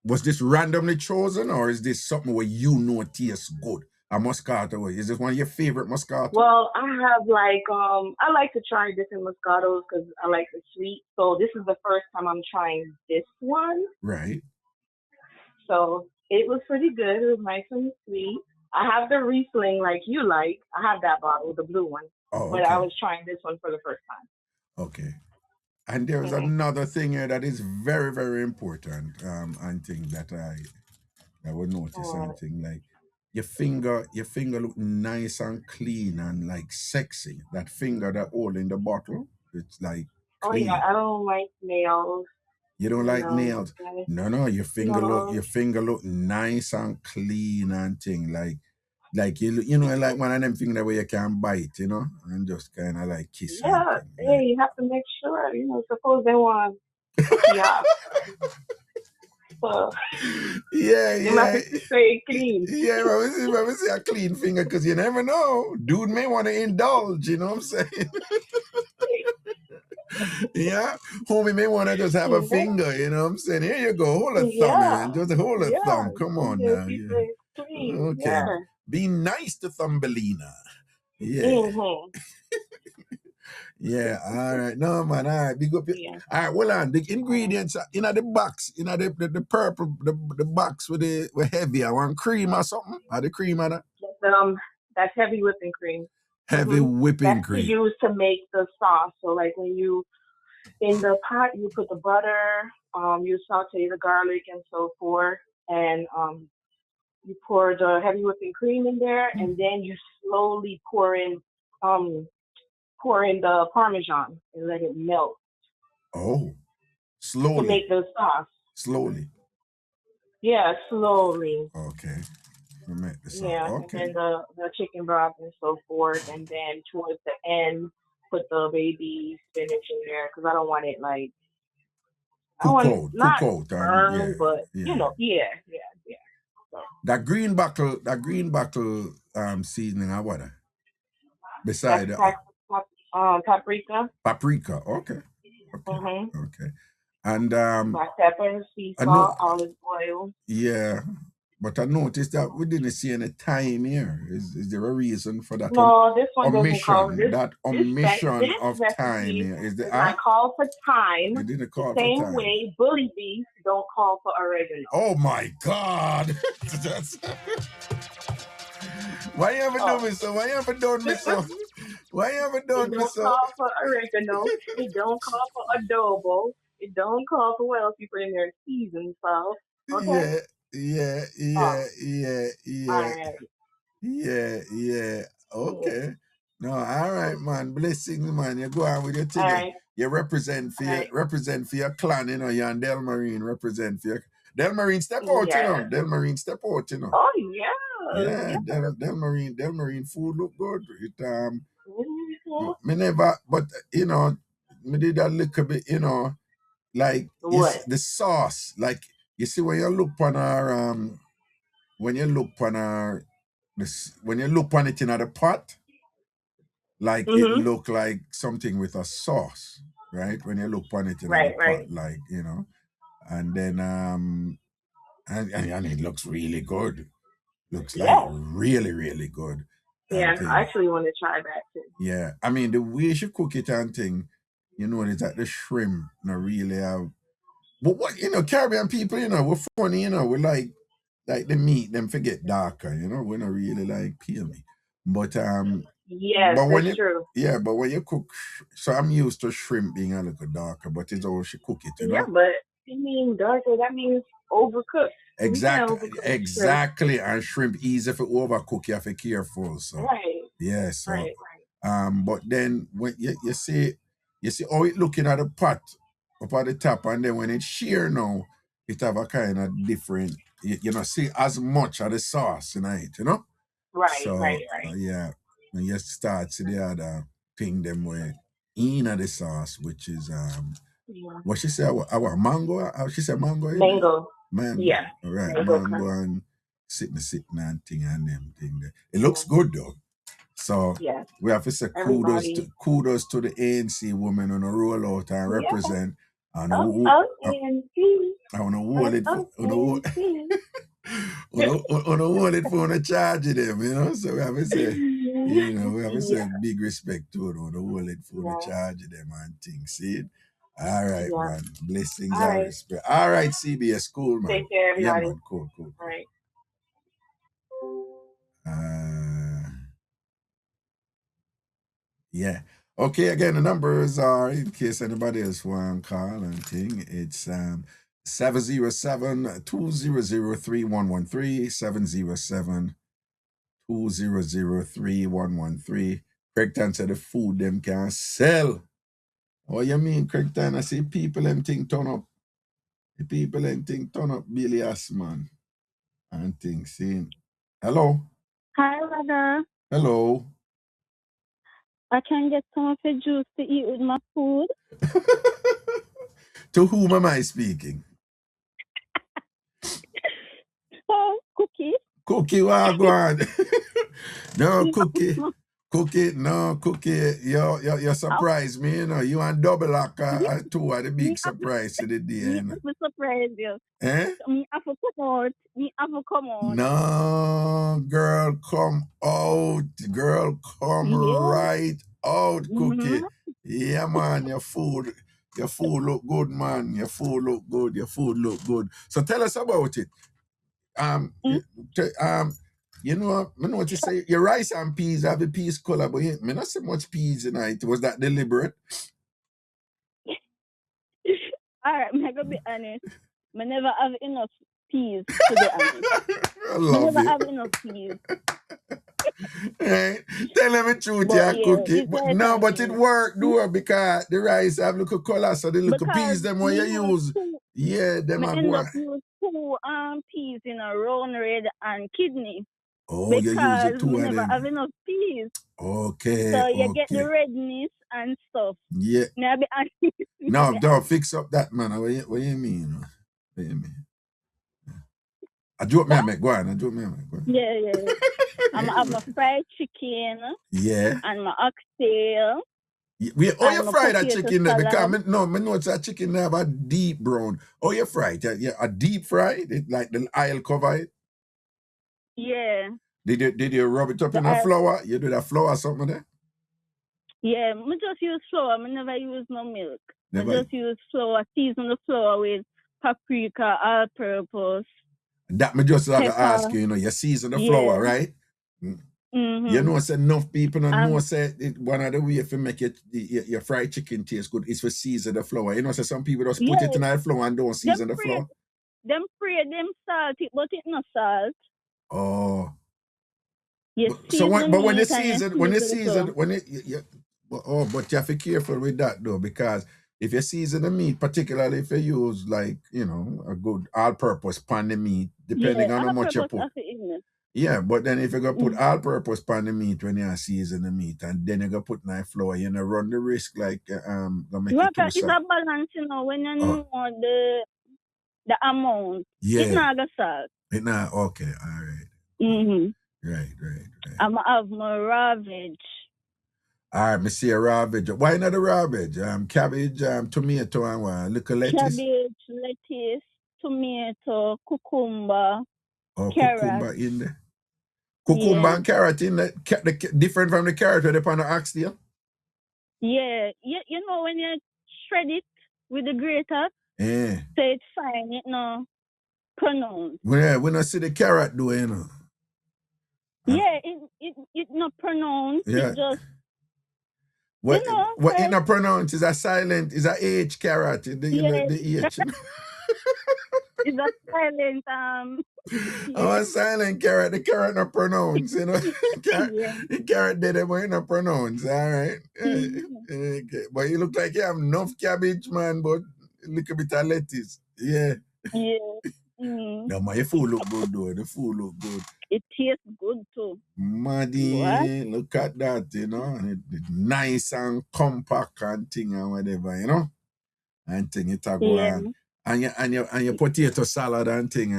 was this randomly chosen or is this something where tastes good A Moscato. Is this one of your favorite Moscato? Well, I have like I like to try different Moscatos because I like the sweet. So this is the first time I'm trying this one. Right. So it was pretty good. It was nice and sweet. I have the Riesling like you like. I have that bottle, the blue one. Oh, But I okay. was trying this one for the first time. Okay. And there's Hmm. another thing here that is very, very important. And thing that I would notice and thing like your finger look nice and clean and like sexy. That finger that holding the bottle, it's like Oh yeah, clean. I don't like nails. You don't like No, nails. okay. No, No. your finger look nice and clean and thing. Like you know, like one of them things that where you can bite, and just kinda like kiss and Yeah, thing. hey, you have to make sure, suppose they want a fiat. So Yeah, they have yeah. to stay clean. Yeah, let me see a clean finger because you never know. Dude may want to indulge, you know what I'm saying? Yeah. Homie may want to just have a Yeah, finger, you know what I'm saying? Here you go. Hold a thumb yeah, and just hold a yeah. thumb. Come You on know, now. keep Yeah. it clean. Okay. Yeah. Be nice to Thumbelina. Yeah. Mm-hmm. Yeah. All right. No, man. All right. Big up. Yeah. All right. Well, on the All right. ingredients in the box, the purple, the box with heavy. I want cream or something. Are the cream on that? That's heavy whipping cream. Heavy whipping That's to cream. use to make the sauce. So like when you in the pot, you put the butter, you saute the garlic and so forth, and you pour the heavy whipping cream in there, and then you slowly um pour in the parmesan and let it melt Oh, to slowly. make the sauce. Slowly. Yeah, slowly. Okay. We make the sauce. Yeah, and Okay. then the chicken broth and so forth, and then towards the end, put the baby spinach in there because I don't want it like I Cook want it out. Cook not out. And burn, yeah. but Yeah. yeah, yeah, yeah. So That green bottle seasoning or what? that's Beside the paprika, paprika. Okay. Okay. mm-hmm, Okay. And black pepper, sea I know salt, olive oil. yeah. But I noticed that we didn't see any time here. Is there a reason for that No, this one doesn't call omission? That omission this of time recipe here is the does not call for thyme it didn't the call for same time. way bully beef don't call for oregano. Oh my God! That's, why you haven't done Oh, me so? Why you haven't done me so? Why you haven't it done me don't so? call for oregano. It don't call for adobo. It don't call for what else you put in there, seasoned salt. Okay. Yeah, yeah, Oh, yeah, yeah, all yeah, right. yeah, yeah. Yeah. Okay. No, all right, man. Blessings, man. You go on with your All thing. right. You represent for All your right. clan, you and Del Marine represent for your Del Marine step out, Yeah. Del Marine step out. Oh yeah. Yeah, Yeah. Del Marine food look good. Mhm. Me never, but me did a little bit, like you see What? the sauce, like you see when you look on our when you look on our this when you look on it in the pot, like it Mhm. look like something with a sauce, right? When you look on it in the Right. pot, Right. like and then and it looks really good. Looks like Yes. really, really good and Yeah. I thing. actually want to try that too. Yeah, I mean the way she cook it and thing, is that the shrimp not really have. But what Caribbean people, we're funny, we like the meat, them forget darker, we not really like peel meat. But Yes, when that's you true. but when you cook, so I'm used to shrimp being a little darker, but it's how she cook Yeah, but you mean darker? That means overcooked. You can't Exactly, overcook shrimp. exactly. And shrimp easy for overcook, you have to be careful. So Right. yeah, so Right. Right. but then when you see how it looking at the pot up at the top, and then when it's sheer now, it have a kind of different. You know, see as much of the sauce in it. Right. So Right. Right. yeah, when you start to the other thing, them way in the sauce, which is Yeah. what she said, our mango. How she said mango in there? Mango. Mango, Yeah. all right, Mango mango crunch. and sitting and thing and them thing there. It looks Yeah. good though. So Yeah. we have to say Everybody. kudos to the ANC women on a roll out and Yeah. represent and O who O N T. on a whole O it O on a whole N T. On a wallet for a charge them, you know. So we have to say, you know, we have to say Yeah, big respect to it on the wallet for the yeah, charge them and things. See? All right, yeah. man. Blessings All and right. respect. All right, CBS, cool, man. Take care, Yeah, everybody. man. Cool, cool, All cool. right. Uh, yeah. Okay, again, the numbers are, in case anybody else want to call and thing, it's 707-200-3113, 707-200-3113. Craigton said the food them can sell. What you mean, Craigton? I see people them thing turn up. The people them thing turn up bilious, man. And things, see. Hello? Hi, Raga. Hello? I can get some of your juice to eat with my food. To whom am I speaking? Oh, cookie. Cookie, what go on? No, Cookie. Cookie, no, Cookie, you surprise me, you know. You and double lock two are the big surprise to the day, Me you know. have to surprise you. Eh? Me have to come out. Me have to come out. No, girl, come out. Girl, come Yeah. right out, Cookie. Mhm. Yeah, man, your food look good, man. Your food look good. Your food look good. So tell us about it. Mm. You know, I know what you say. Your rice and peas have a peas color, but I not so much peas in it. Was that deliberate? All right, I'm gonna be honest. I never have enough peas, to be honest. I I love never it. have enough peas. Right? Tell them the truth, But yeah, yeah, Cookie. it's But rice no, and but it peas. worked, though, because the rice have little color, so the little Because peas them when me you use use, two, yeah, them me are end go. up use two peas in a round red and kidney. Oh, you use it Because two we of never have them. enough peas. Okay, So you get the okay. redness and stuff. Yeah. Now be honest. No, don't fix up that, man. What you mean? What you mean? I joke me, I make go on. I joke me, I make go on. Yeah. I'm have my fried chicken Yeah. and my oxtail. You And my fry that potato chicken there? Because salad. me know it's a chicken there have a deep brown. Oh, you fry it? Yeah, a deep fry? It, like the oil cover it? Yeah. Did you rub it up in a oil. flour? You do that flour or something there? Yeah, I just use flour. I never use no milk. Never. I just use flour, season the flour with paprika, all-purpose. That me just have to pepper. ask you, you know, you season the flour, right? Mm-hmm. You know, say enough people don't know say one of the way to make your fried chicken taste good is to season the flour. You know, say some people just put it in the flour and don't season the flour. Them pray them salt it, but it not salt. Oh. So when you but you have to be careful with that though, because if you season the meat, particularly if you use like, you know, a good all-purpose pan the meat, depending on how much you put. Yeah, but then if you're going to put all-purpose pan the meat when you season the meat, and then you're going to put nice flour, you're going to run the risk like, gonna make it too soft. It's a balance, you know, when you know the amount. Yeah. It's not a salt. It not, okay, all right. Mm-hmm. Right. I'm going to have my raw veg. All right, me see a raw veg. Why not the raw veg? Cabbage, tomato, and what? Little lettuce? Cabbage, lettuce, tomato, cucumber, carrot. Cucumber in there. Cucumber and carrot in there. Different from the carrot with the pan of oxtail? Yeah. You know when you shred it with the grater? Yeah. So it's fine, it no pronounced. Yeah, we not see the carrot do, you know. Yeah, it not pronounced. Yeah. It just what it not pronounced is a silent, is a H carrot. The H. It's a silent a silent carrot. The carrot not pronounced, you know. The carrot did it, but it not pronounced. All right. Okay. But you look like you have enough cabbage, man, but a little bit of lettuce. Yeah. No, man, your food look good though. The food look good. It tastes good too. Maddy, look at that, you know. It's nice and compact and thing and whatever, you know. And thing it a go on. And your potato salad and thing.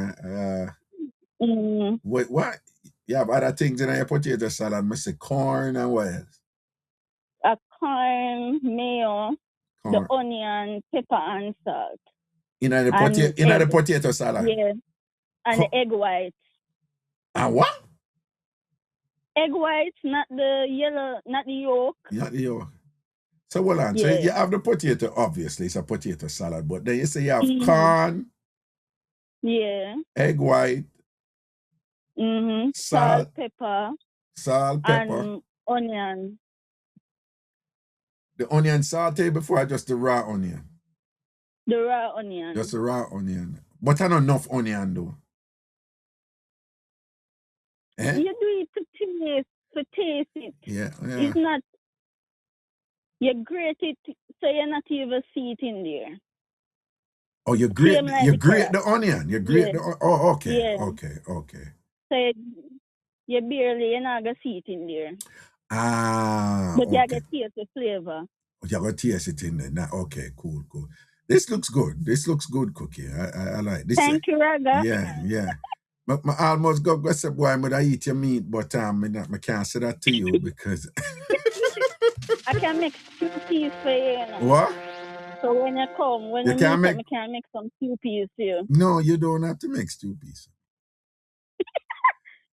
What? You have other things in your potato salad. I say corn and what else? A corn, mayo, the onion, pepper and salt. In the potato salad? Yeah. And the egg whites. And what? Egg whites, not the yellow, not the yolk. Not the yolk. So hold on. Yeah. So you have the potato, obviously, it's a potato salad, but then you say you have Mhm. corn, Yeah. egg white, Salt, pepper, pepper. and onion. The onion saute before or just the raw onion? The raw onion. Just the raw onion. But not enough onion though. Eh? You do it to taste it. Yeah. It's not, you grate it so you not even see it in there. Oh, you grate Same like you the grate carrot. the onion. You grate oh, okay. Yeah. Okay. So you barely, you're not going to see it in there. okay. But you get taste the flavor. You're going to taste it in there. Now, okay, cool. This looks good. This looks good, Cookie. I like this. Thank you, Raga. Yeah. But I almost go say, boy, I'm going to eat your meat, but I can't say that to you because... I can make 2 peas for you, you know. What? So when you come, I can make some 2 peas for you. No, you don't have to make 2 peas.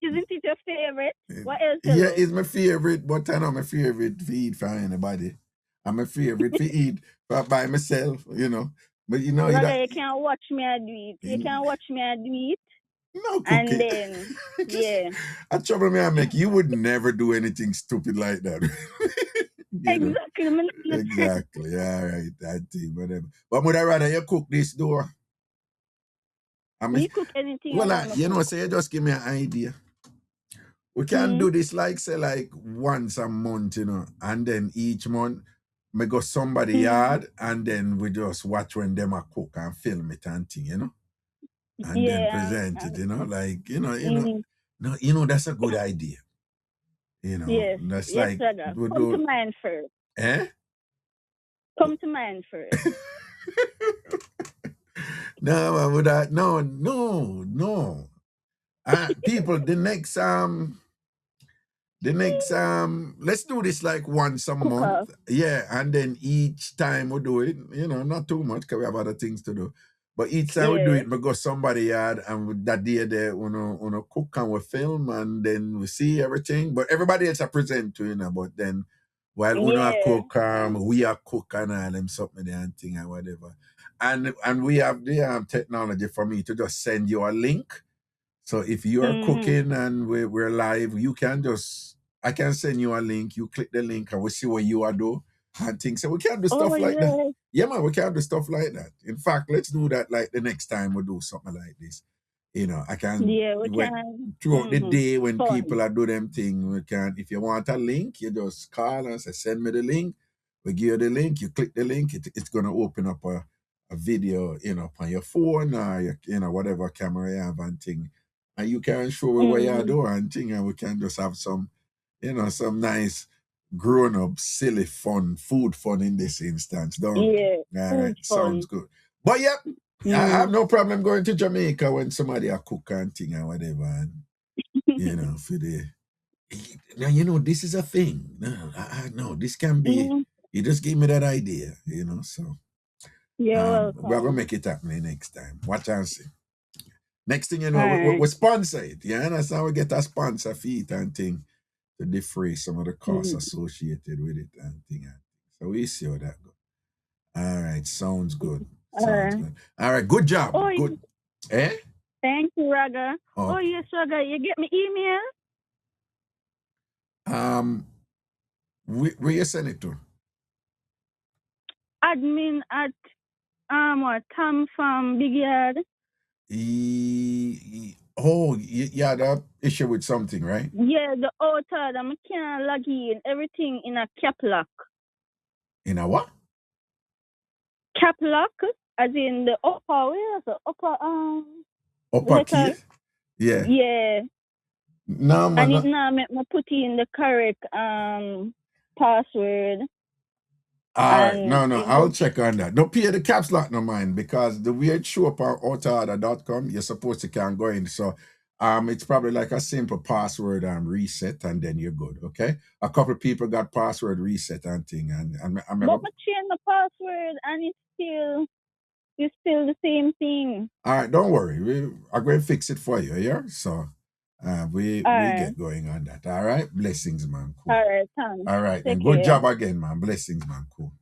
Isn't it your favorite? What else? Yeah, it's my favorite, but I know my favorite to eat for anybody. I'm my favorite to eat by myself, you know. But you know, Raga, you can't watch me do it. You can't watch me do it. No, Cookie. And then, yeah. I trouble me I make. You would never do anything stupid like that. Exactly. Exactly. All right. That thing, whatever. But would I rather you cook this though? You cook anything. Well, you know, so you just give me an idea. We can do this like once a month, you know, and then each month we go somebody yard and then we just watch when them a cook and film it and thing, you know. And then present it, you know, like, you know, that's a good idea. You know, yes, that's yes, like come to mine first. Eh? Come to mine first. No, no. People, the next let's do this like once a month. Yeah, and then each time we do it, you know, not too much because we have other things to do. But each time we do it, we go somebody yard and that day they wanna cook and we film and then we see everything. But everybody else are present to, you know, but then while we cook, we are cook and all them something there and thing and whatever. And we have the technology for me to just send you a link. So if you are cooking and we're live, I can send you a link. You click the link and we see what you are doing and things. So we can do stuff like that. Yeah, man, we can do stuff like that. In fact, let's do that like the next time we do something like this. You know, I can. Yeah, we can. Throughout the day when people are doing them thing, we can. If you want a link, you just call and say, send me the link. We give you the link. You click the link. It's gonna open up a video, you know, on your phone or your, you know, whatever camera you have and thing. And you can show me what you're doing and thing, and we can just have some, you know, some nice grown-up, silly food fun in this instance, don't you? Yeah. All right, sounds good. But yep, I have no problem going to Jamaica when somebody a cook and thing and whatever, and you know, for the now, you know, this is a thing. No, this can be. You just gave me that idea, you know, so we're gonna make it happen next time. Watch and see. Next thing you know, we sponsor it. Yeah, and that's how we get a sponsor fee and thing to defray some of the costs associated with it and thing. So we see how that goes. All right, sounds good. Good. All right, good job. Good. Eh? Thank you, Raga. Oh, yes, Raga. You get me email? Where you send it to? Admin at TamFam Big Yaad. Yeah, that issue with something, right? Yeah, the author, I can't log in. Everything in a cap lock. In a what? Cap lock, as in the upper, where's the upper key? Yeah. Yeah. No, man. And it now make me put in the correct password. All right, no, I'll check on that. Don't pay the caps lock no mind because the way it show up on autoorder.com, you're supposed to can go in. So it's probably like a simple password reset and then you're good, okay? A couple of people got password reset and thing and but I change the password and it's still it's still the same thing. All right, don't worry. I'm going to fix it for you, yeah? So we All we right. get going on that. All right? Blessings, man. Cool. All right, thanks. All right, then. Take Good care. job again, man. Blessings, man. Cool.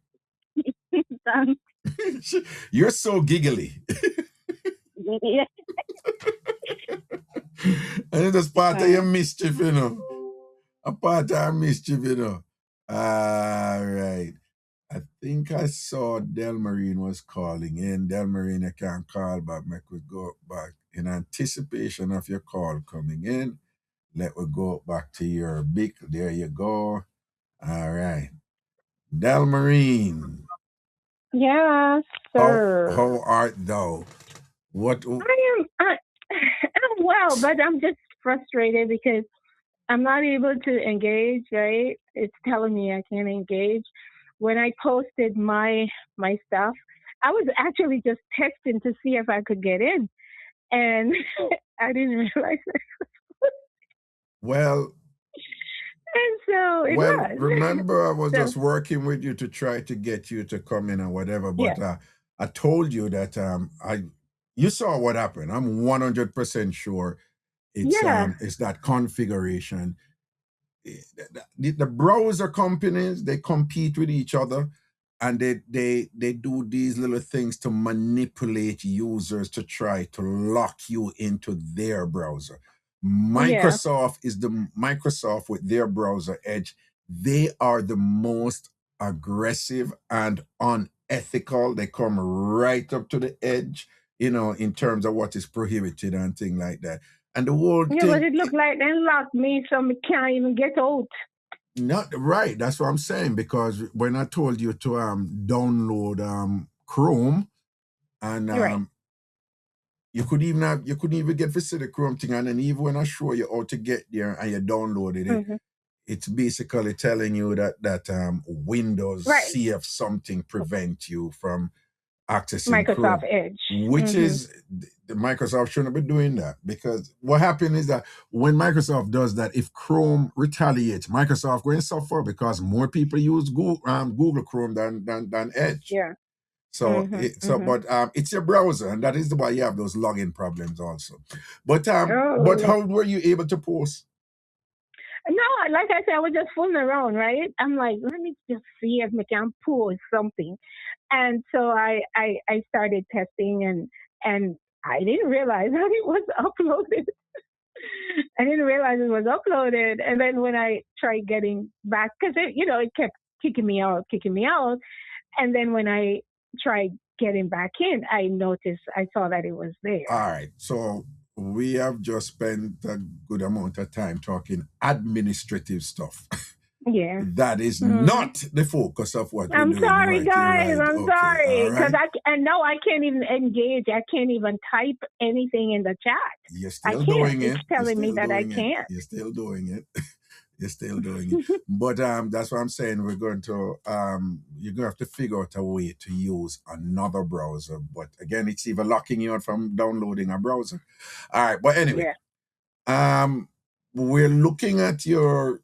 Thanks. You're so giggly. Yeah. And it's part of your Right. mischief, you know. A part of our mischief, you know. All right. I think I saw Delmarine was calling in. Delmarine, you can call back. Make we go back in anticipation of your call coming in. Let we go back to your big. There you go. All right. Delmarine, Yes, how sir. art thou? What? I'm well, but I'm just frustrated because I'm not able to engage, right? It's telling me I can't engage. When I posted my stuff, I was actually just texting to see if I could get in, and I didn't realize it. Well, And so it Well, was. remember, I was So just working with you to try to get you to come in and whatever, yeah, but I told you that you saw what happened. I'm 100% sure yeah, it's that configuration. The browser companies, they compete with each other, and they do these little things to manipulate users to try to lock you into their browser. yeah, Microsoft with their browser Edge. They are the most aggressive and unethical. They come right up to the edge, in terms of what is prohibited and things like that. And the whole yeah. But thing, it looked like they locked me, so I can't even get out. not right. That's what I'm saying, because when I told you to download Chrome, and Right. you couldn't even get to see the Chrome thing, and then even when I show you how to get there and you downloaded it, Hmm. it's basically telling you that Windows Right. CF something prevent you from accessing Microsoft Chrome, Edge. which Hmm. is the Microsoft shouldn't be doing that, because what happened is that when Microsoft does that, if Chrome retaliates, Microsoft going to suffer because more people use Google Chrome than Edge. Yeah. So, Hmm. Hmm. but it's your browser, and that is why you have those login problems also. But Oh. how were you able to post? No, like I said, I was just fooling around, right? I'm like, let me just see if I can pull something. And so I started testing, and I didn't realize that it was uploaded. I didn't realize it was uploaded. And then when I tried getting back, because it kept kicking me out, kicking me out. And then when I tried getting back in, I saw that it was there. All right. So we have just spent a good amount of time talking administrative stuff. Yeah. That is Hmm. not the focus of what we're I'm doing sorry, right here, guys. right? I'm Okay. All sorry because right. and no, I can't even engage. I can't even type anything in the chat. You're I still can't. doing It's it. You're telling me still that I doing it. can't. You're still doing it. You're still doing it. But that's what I'm saying. We're going to you're gonna have to figure out a way to use another browser. But again, it's even locking you out from downloading a browser. All right. But anyway, Yeah. we're looking at your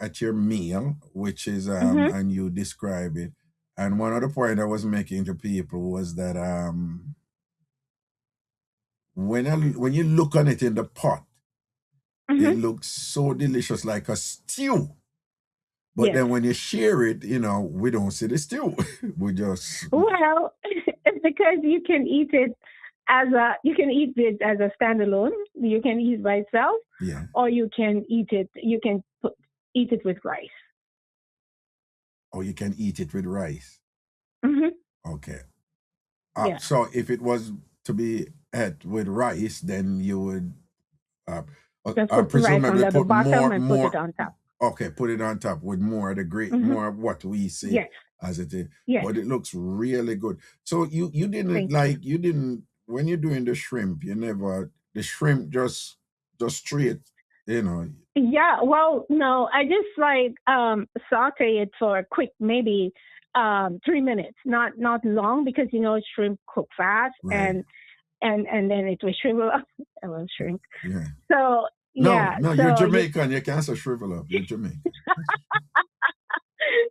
at your meal, which is Mhm. and you describe it. And one other point I was making to people was that when you look on it in the pot, it Mhm. looks so delicious, like a stew. But Yes. then when you share it, we don't see the stew. We just Well, it's because you can eat it as a standalone. You can eat it by itself, yeah. or you can eat it. You can eat it with rice. Or you can eat it with rice. Mhm. Okay. Yeah. So if it was to be had with rice, then you would Just put rice presumably under the put bottom more and put it on top. okay, put it on top with more of the great, Mhm. more of what we see Yes. as it is. Yes. But it looks really good. So you didn't Thank you. you didn't when you're doing the shrimp, the shrimp just straight, you know. Yeah, well, no, I just saute it for a quick maybe 3 minutes, not long because shrimp cook fast Right. and then it will shrivel up. It will shrink. Yeah. So No, yeah, no, you're so you Jamaican. You can't say shrivel up. You're Jamaican.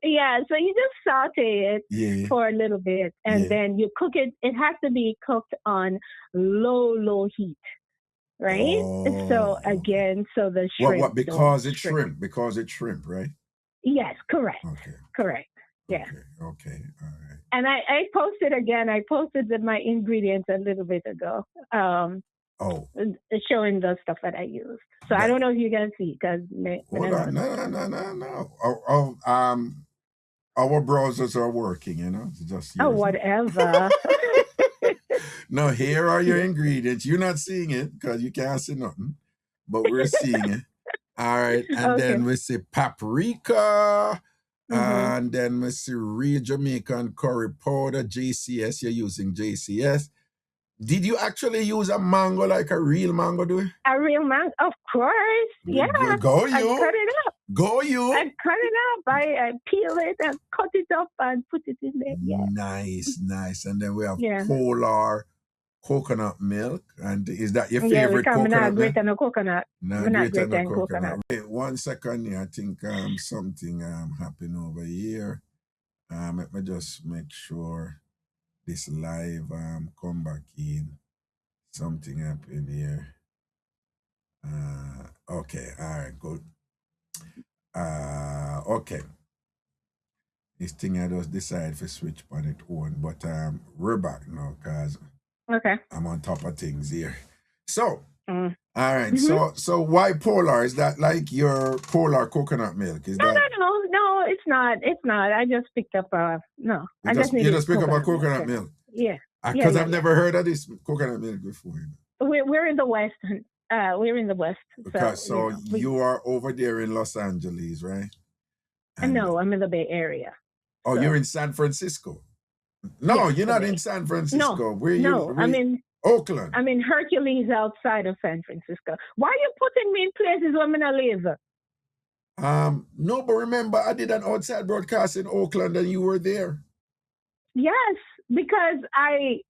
Yeah, so you just saute it for a little bit, and then you cook it. It has to be cooked on low heat, right? So again, so the shrimp. What? Because it's shrimp. Because it's shrimp, right? Yes, correct. Okay. Correct. Yeah. Okay. All right. And I posted again. I posted my ingredients a little bit ago. Showing the stuff that I used. So I don't know if you can see because hold on. No. Our browsers are working, you know. Just whatever. No, here are your ingredients. You're not seeing it because you can't see nothing, but we're seeing it. All right, and then we see paprika, and then we see real Jamaican curry powder, JCS. You're using JCS. Did you actually use a mango, like a real mango, do you? A real mango? Of course. Yeah. Go you. I cut it up. Go you. I cut it up. I peel it and cut it up and put it in there. Yeah. Nice. And then we have Polar coconut milk. And is that your favorite coconut milk? Not great on a coconut. Not great on coconut. Wait 1 second here. I think something happened over here. Let me just make sure this live come back in. Something happened here. Okay, all right, good. Okay. This thing I just decided to switch on its own, but we're back now because I'm on top of things here. So, all right. So why Polar? Is that like your Polar coconut milk? Is no, it's not. It's not. I just picked up you just picked up a coconut milk. Yeah. Because I've never heard of this coconut milk before. We're in the West. We're in the West. So you are over there in Los Angeles, right? No, I'm in the Bay Area. Oh, you're in San Francisco? No, you're not in San Francisco. No, where you? No, I'm in Oakland. I'm in Hercules outside of San Francisco. Why are you putting me in places where I'm going to live? No, but remember, I did an outside broadcast in Oakland and you were there. Yes, because I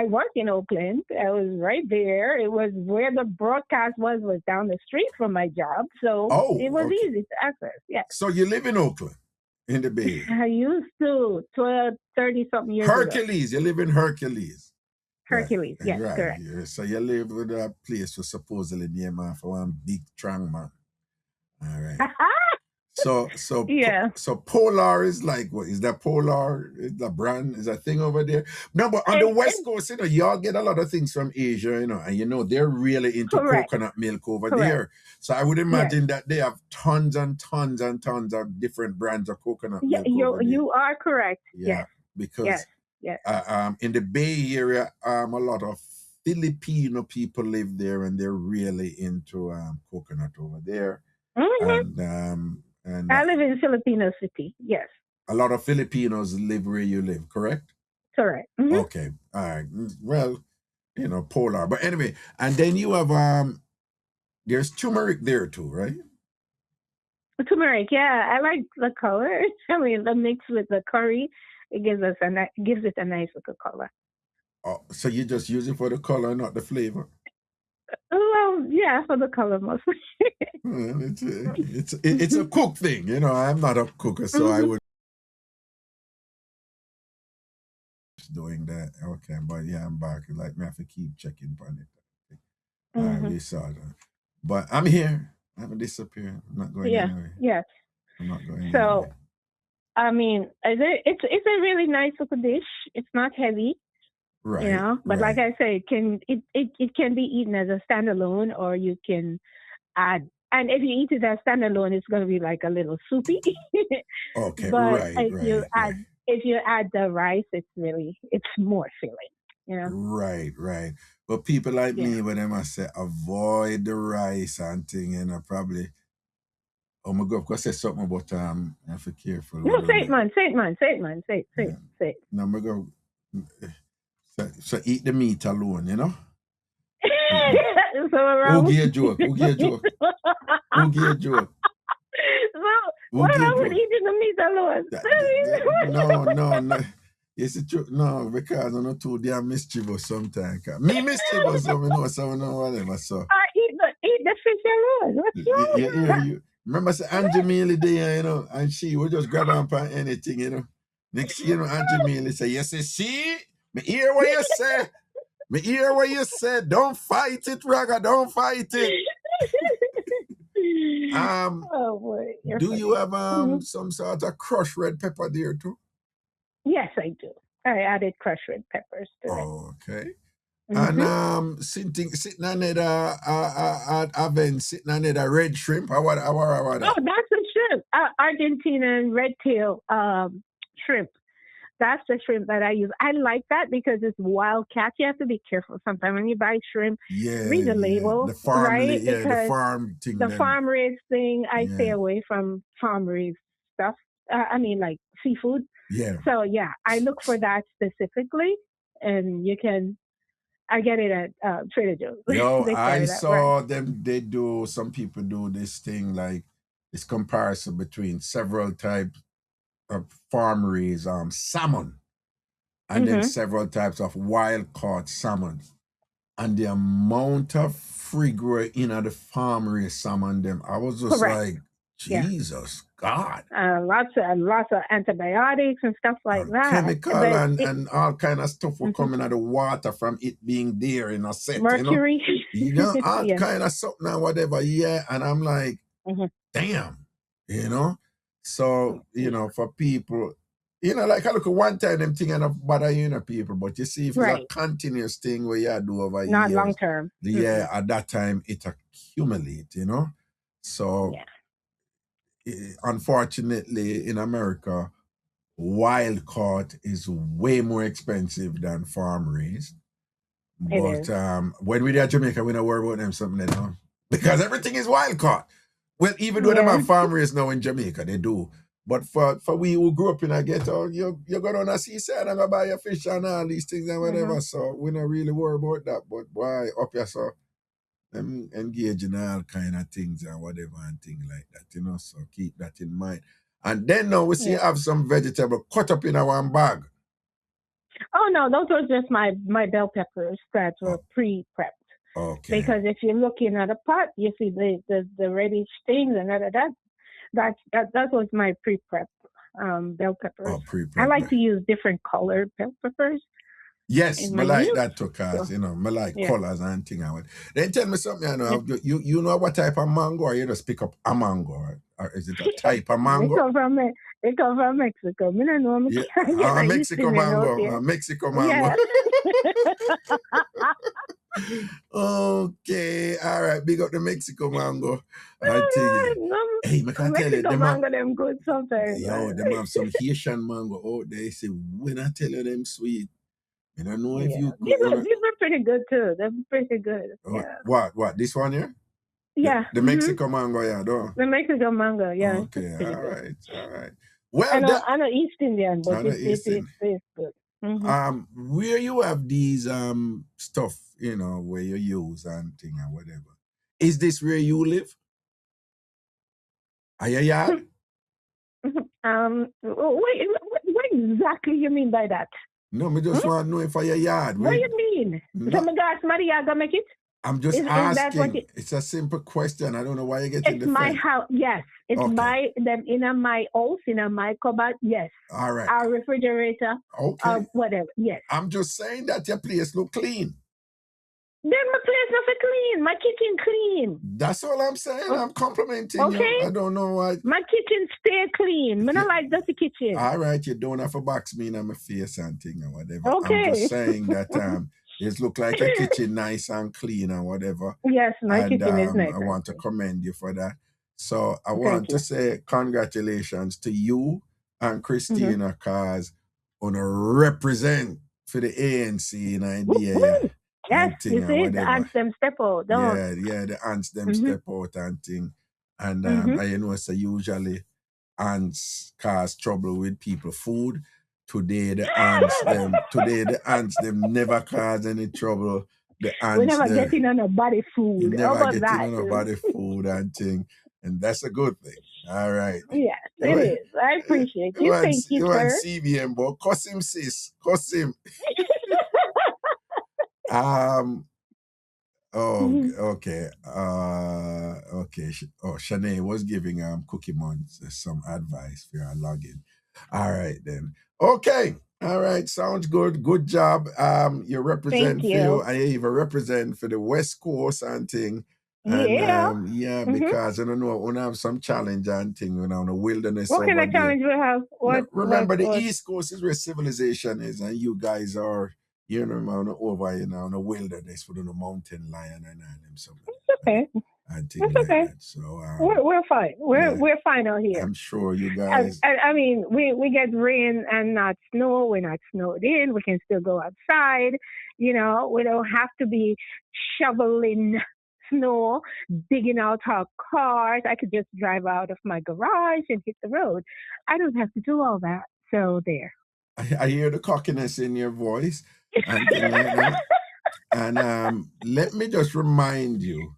work in Oakland. I was right there. It was where the broadcast was down the street from my job. So it was easy to access. Yeah. So you live in Oakland, in the Bay? I used to 30-something years Hercules. ago. You live in Hercules. Hercules, yes, right. Correct. Yeah. So you live with a place was supposedly named for one big strong man. All right. So Polar is like, what is that? Polar is the brand, is a thing over there. No, but on the West Coast, y'all get a lot of things from Asia, and they're really into coconut milk over there. So I would imagine that they have tons and tons and tons of different brands of coconut milk. You are correct. Yeah, because in the Bay Area, a lot of Filipino people live there, and they're really into coconut over there. And I live in Filipino City. Yes. A lot of Filipinos live where you live, correct? Correct. Okay. All right. Well, Polar. But anyway, and then you have there's turmeric there too, right? Turmeric, yeah. I like the color. I mean, the mix with the curry, it gives it a nice looking color. Oh, so you just use it for the color, not the flavor? Well, yeah, for the color mostly. Well, it's a cook thing, I'm not a cooker, so I would doing that. Okay, but yeah, I'm back. Like me have to keep checking on it. We saw that, but I'm here. I haven't disappeared. I'm not going anywhere. Yes. I'm not going so, anywhere. I mean, it's a really nice little dish. It's not heavy. Right. But like I say, it can be eaten as a standalone, or you can add. And if you eat it as standalone, it's going to be like a little soupy. Okay. But if you add the rice, it's more filling. Right. But people like me, when they must say avoid the rice and thing, probably. Oh my God! Because say something about I have to be careful. No, say it, man. Say it. No, I'm gonna go. So eat the meat alone, So Who give a joke? So what about eating the meat alone? No. It's true. No, because I'm not too damn mischievous sometimes. Me mischievous, so we know whatever. So eat the fish alone. What's wrong with that? Remember, say Angie Mealy there, you know, and she would just grab on for anything, you know. Next, you know, Angie Mealy say, "Yes, see, me hear what you say. Me hear what you say. Don't fight it, Raga. Don't fight it." Oh boy. Do you have some sort of crushed red pepper there too? Yes, I do. I added crushed red peppers to it. Okay. And sitting on it oven, sitting on it a red shrimp. How that? Oh, that's a shrimp. Argentinian red tail shrimp. That's the shrimp that I use. I like that because it's wild catch. You have to be careful sometimes when you buy shrimp. Read the label, the farm, right? because the farm thing. The farm raised thing. I stay away from farm raised stuff. I mean, like seafood. Yeah. So yeah, I look for that specifically, and you can. I get it at Trader Joe's. Yo, I saw them. They do. Some people do this thing like this comparison between several types of farm raised salmon, and then several types of wild caught salmon, and the amount of free in the farm raised salmon. Them, I was just like, Jesus God. Lots of antibiotics and stuff like that. Chemical and all kind of stuff were coming out of the water from it being there in a set. Mercury. You know, all kind of something and whatever. Yeah. And I'm like, damn, you know. So, you know, for people, you know, like I look at one time them thing and bother you know people, but you see if it's a continuous thing where you do over years. Not long term. Yeah, at that time it accumulates, you know. So unfortunately, in America, wild caught is way more expensive than farm raised. But when we're at Jamaica, we don't worry about them something, you know, because everything is wild caught. Well, even though them have farm raised now in Jamaica, they do. But for we who grew up in a ghetto, you go down a seaside and go buy your fish and all these things and whatever. So we don't really worry about that. But boy, up here, so them engage in all kind of things and whatever and things like that, you know. So keep that in mind. And then now we see have some vegetable cut up in one bag. Oh no, those were just my bell peppers that were pre-prepped. Okay. Because if you're looking at a pot, you see the reddish things and that was my pre-prep bell peppers. Oh, pre-prep. I like to use different colored bell peppers. Yes, I like that too, cause you know, I like colors and things. Then tell me something. I know you know what type of mango, or you just pick up a mango, or is it a type of mango? They come from Mexico. I don't know. Mexico mango. Mexico mango. Okay, all right. Big up the Mexico mango. I tell you. Hey, I can tell you, them mango them good sometimes. Yo, them have some Haitian mango out there. They say when I tell you them sweet. I don't know if you. These are pretty good too. They're pretty good. What? This one here? Yeah. The Mexico mango, though. The Mexico mango, yeah. Okay, all right. Well, I'm an East Indian, but it's good. Where you have these stuff, you know, where you use and thing and whatever. Is this where you live? Are you Yaad? What exactly you mean by that? No, me just want to know if I Yaad. What do you mean? So me ask Maria go make it? I'm just asking. It's a simple question. I don't know why you get in the my house. Yes. It's my house, in my cupboard. Yes. All right. Our refrigerator. Okay. Whatever. Yes. I'm just saying that your place look clean. Then my place not clean. My kitchen clean. That's all I'm saying. I'm complimenting you. I don't know why. My kitchen stay clean. I don't like dirty kitchen. All right, you don't have to box me in my face and thing or whatever. Okay. I'm just saying that it look like your kitchen nice and clean and whatever. Yes, my kitchen is nice. I want to commend you for that. So I want to say congratulations to you and Christina because on a represent for the ANC in idea. Yes, you see, the ants them step out. Yeah, the ants them step out and thing. And I know so usually ants cause trouble with people food. Today the ants them never cause any trouble. The ants we never getting on nobody food. Never getting on nobody food and thing. And that's a good thing. All right. Yes, it is. I appreciate you. Thank you, sir. You and CBM, boy. Cuss him, sis. Cuss him. Oh, okay. Okay. Shanae was giving Cookie Months some advice for our login. All right then. Okay. All right. Sounds good. Good job. You represent Thank for you, you. and you even represent for the West Coast and thing. Yeah. And because I don't know, we have some challenge and thing, on the wilderness What kind over of there. challenge we have? Remember, the East Coast is where civilization is, and you guys are, over, on the wilderness with the mountain lion and them something. It's okay. And things It's like okay. that. So We're fine. We're fine out here. I'm sure you guys. I mean, we get rain and not snow. We're not snowed in. We can still go outside. We don't have to be shoveling snow, digging out our cars. I could just drive out of my garage and hit the road. I don't have to do all that. So there. I hear the cockiness in your voice and things like that. And let me just remind you,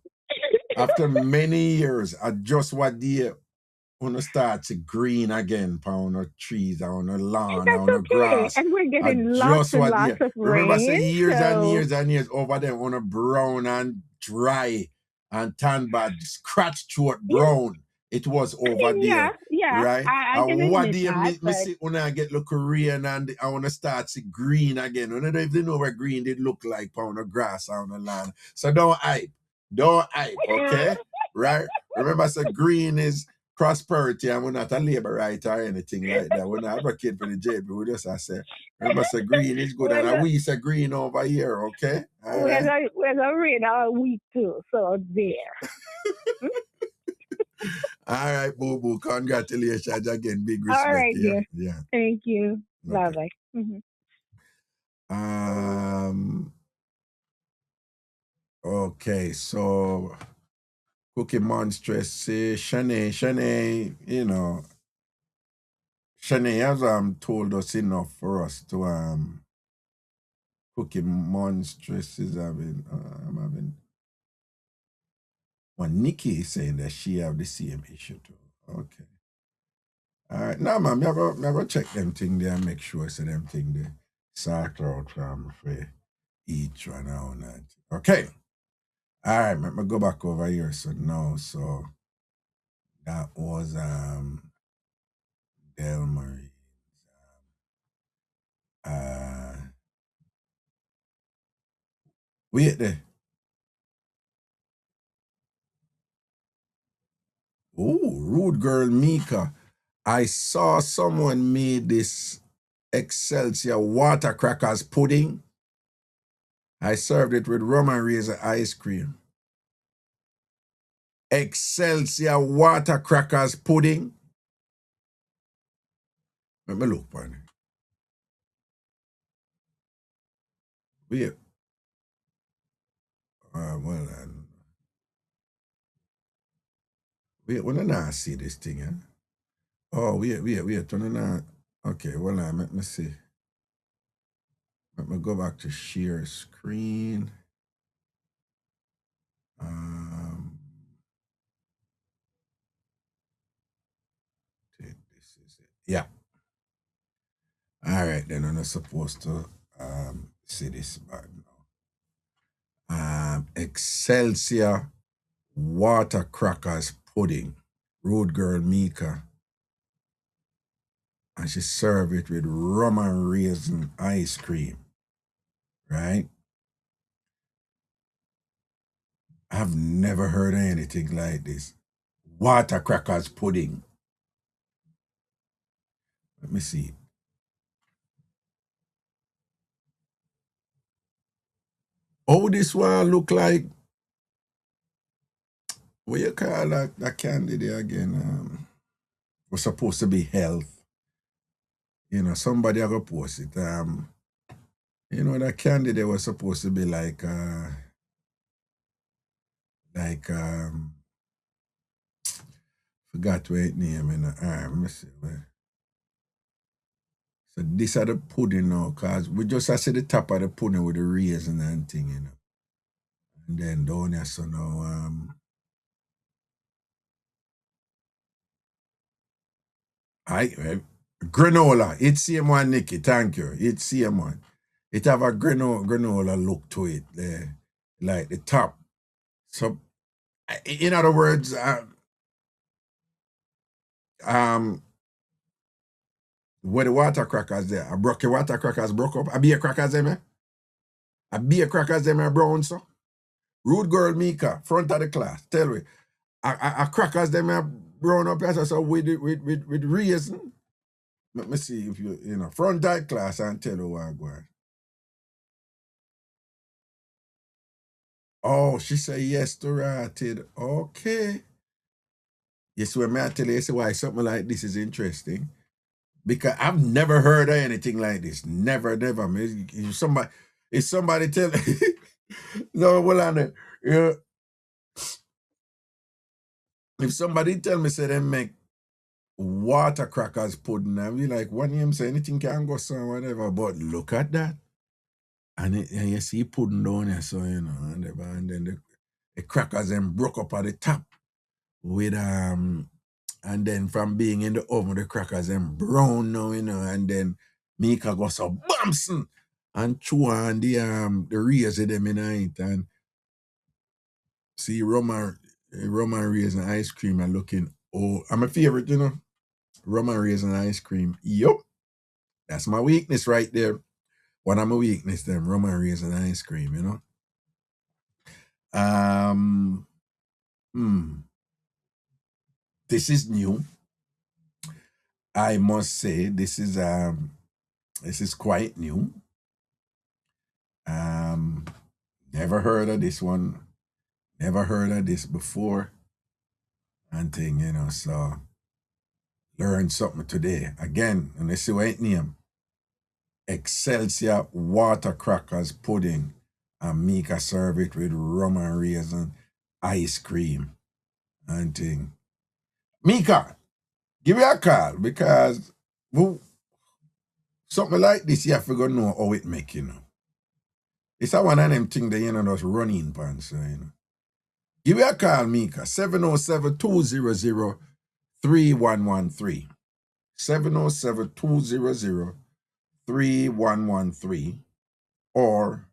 after many years, I just what the start to green again on the trees, on the lawn, That's on the okay. grass. And we're getting lots and lots of rain. Remember, say years and years and years over there on a brown and dry and tan bad, scratch throat brown. It was over there. Yeah. Right? I can what admit do you that, me see when I get look rain and I want to start to green again? When I don't even know where green did look like on the grass on the land. So don't hype. Don't hype, okay? Right? Remember, I said green is prosperity, and we're not a labor right or anything like that. We're not advocating for the JP. We just say, remember, say green is good, and we say green over here, okay? We're gonna rain all week too, so there. All right, boo boo. Congratulations again. Big respect. All right, dear. Yeah. Thank you. Okay. Bye bye. Okay, so Cookie Monstrous, Shanae, Shanae has told us enough for us to Cookie Monstrous is having Nikki is saying that she have the same issue too. Okay. All right. Now, ma'am, never check them thing there and make sure so them thing they sort out for each one on that. Okay. All right, let me go back over here. So that was Del Marie's wait there. Oh, rude girl Mika. I saw someone made this Excelsior water crackers pudding. I served it with rum and raisin ice cream. Excelsior water crackers pudding. Let me look for it. Wait. Wait, when I see this thing, eh? Oh, wait. When I, okay, let me see. Let me go back to share screen. This is it. Yeah. All right, then I'm not supposed to see this back now. Excelsior water crackers pudding. Road girl Mika. And she served it with rum and raisin ice cream. Right? I've never heard of anything like this. Water crackers pudding. Let me see. Oh, this one look like, what you call that candy there again? Was supposed to be health. Somebody ever post it. That candy there was supposed to be like forgot what it name. Let me see. So this are the pudding now, cause we just see the top of the pudding with the raisin and thing, And then down here, so now granola. It's same one, Nikki. Thank you. It's same one. It have a granola look to it. Like the top So, in other words, where the water crackers there, I broke your water crackers broke up. I be a crackers them, eh? I be a crackers them, brown so. Rude girl Mika, front of the class, tell me. I crackers them brown up as so with reason. Let me see if you know front that class and tell you what I'm going. Oh, she said yes to Rotted. Okay. Yes, when I tell you why something like this is interesting. Because I've never heard of anything like this. Never. If somebody tell no, well on it. Yeah. If somebody tell me say they make water crackers pudding, I'll be like, one name say anything can go so whatever. But look at that. And you see pudding down there, so you know, and then the crackers then broke up at the top with and then from being in the oven, the crackers then brown now, you know, and then Mika goes so bumsing and chew on the raisin them in it and see Roman raisin ice cream and looking I'm a favorite, you know. Roman raisin ice cream. Yup. That's my weakness right there. One of my weakness, them Roman raisin ice cream, you know. This is new. I must say this is quite new. Never heard of this one. Never heard of this before. And thing, you know, so learn something today. Again, and let's see what it name. Excelsior water crackers pudding. And Mika serve it with rum and raisin ice cream. And thing. Mika, give me a call because something like this you have to go know how it make, you know. It's one of them things that, you know, those running pants, you know. Give me a call, Mika, 707-200-3113. 707-200-3113 or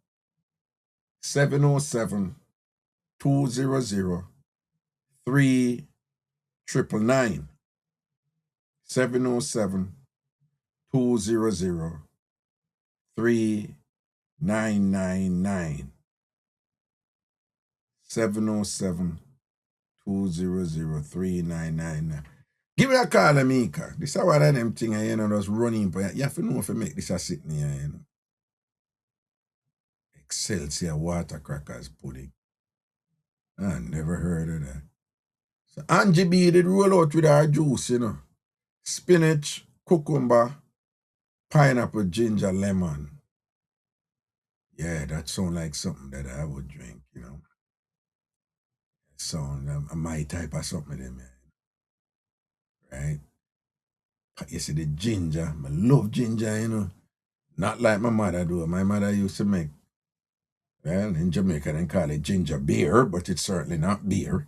707-200-3999. 707-200-3999. 707-200-3999. Give me a call, Mika. This is one of them things, you know, those running, but you have to know if you make this a sitting here, you know. Excelsior water crackers pudding. I never heard of that. So Angie B did roll out with our juice, you know. Spinach, cucumber, pineapple, ginger, lemon. Yeah, that sounds like something that I would drink, you know. Sound my type of something, man. Right? You see the ginger. I love ginger, you know. Not like my mother do. My mother used to make, well, in Jamaica they call it ginger beer, but it's certainly not beer.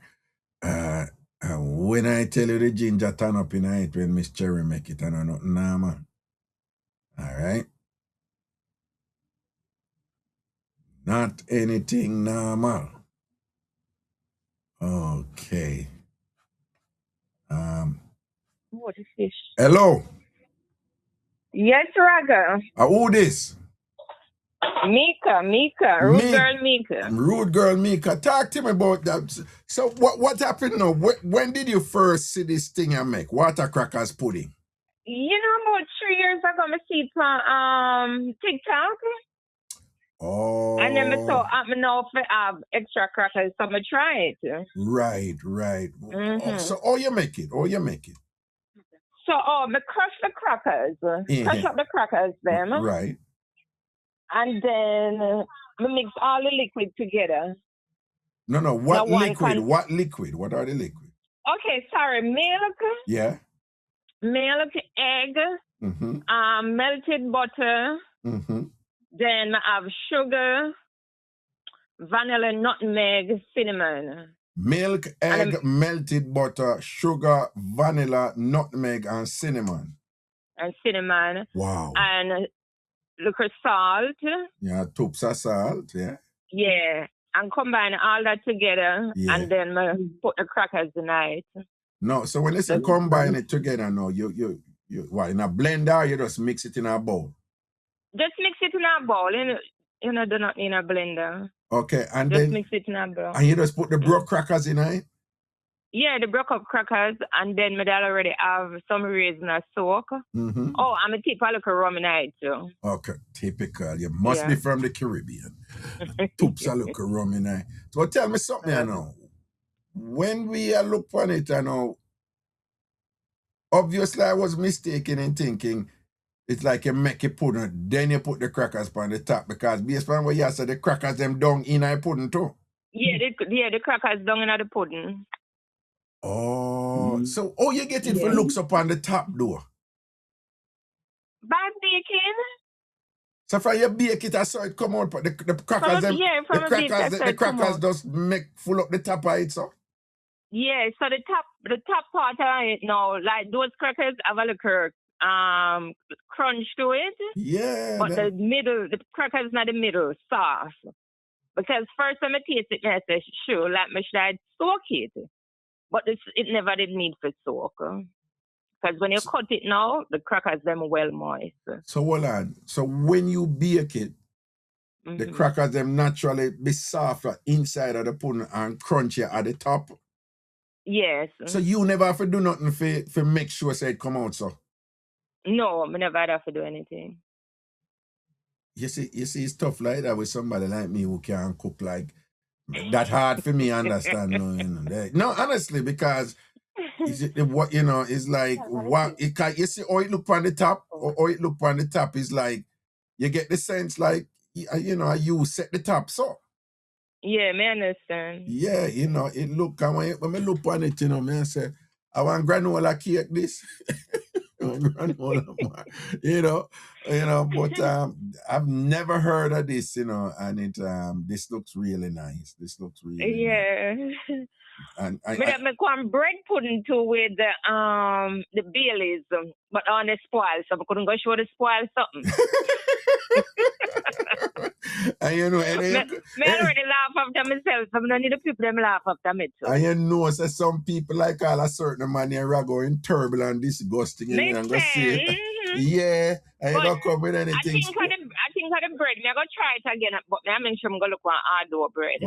When I tell you the ginger turn up in it when Miss Cherry make it, I know nothing now, man. All right? Not anything normal. Okay. What is this? Hello. Yes, Raga. Who this? Mika, rude girl Mika. Rude girl Mika. Talk to me about that. So what happened now? When did you first see this thing I make? Water crackers pudding. You know, about 3 years ago, I see it on TikTok. Oh. And then I saw I know if I have extra crackers, so I'm going to try it. Right. Mm-hmm. So how you make it? So, I crush the crackers. Crush up the crackers, then. Right. And then I mix all the liquid together. No. What liquid? What liquid? What are the liquid? Okay, sorry. Milk. Yeah. Milk, egg, melted butter. Then I have sugar, vanilla, nutmeg, cinnamon. Milk, egg, melted butter, sugar, vanilla, nutmeg, and cinnamon. Wow. And liquor salt. Yeah, tubes of salt, yeah. Yeah. and combine all that together, and then put the crackers in it. No, so when you say combine it together, no, you what, in a blender, or you just mix it in a bowl? Just mix it in a bowl, do not in a blender. Okay, and just then mix it in a bowl. And you just put the broke crackers in it? Yeah, the broke up crackers, and then me already have some raisin or soak. Oh, I'm a tip a little rum in it too. Okay, typical. You must be from the Caribbean. Toops a little rum in it. So tell me something, I know. When we look on it, I know, obviously I was mistaken in thinking it's like you make a pudding, then you put the crackers on the top, because based on what you said, the crackers them down in a pudding too. Yeah, the crackers down in the pudding. Oh, so you get it for looks up on the top door? By baking. So from you bake it, I saw it come out, but the crackers, the crackers just make full up the top of it, so? Yeah, so the top part of it now, like those crackers have a little crunch to it. Yeah. But the crackers not the middle, soft. Because first time I taste it, I said, sure, like me should soak it. But it never did need for soak. Because when you cut it now, the crackers them well moist. So hold on. So when you bake it, the crackers them naturally be softer inside of the pudding and crunchy at the top? Yes. So you never have to do nothing for make sure it come out, so? No, I never have to do anything. You see, it's tough like that with somebody like me who can cook like that. Hard for me understand. No, honestly, because it's like what you see how it look on the top, or it look on the top is like you get the sense like you set the top so. Yeah, me understand. Yeah, it look when me look on it, me say I want granola cake this. Granola, but I've never heard of this, and it this looks really nice. This looks really nice. And I make one bread pudding too with the Baileys, but on the spoil, so I couldn't go show the spoil something. And me already laugh after myself, so I don't need the people them laugh after me too. And say some people like all a certain man here are going terrible and disgusting, and I'm gonna say, yeah, I ain't gonna come with anything. I think of the bread, me I go try it again, but I make sure I'm gonna look for hard dough bread.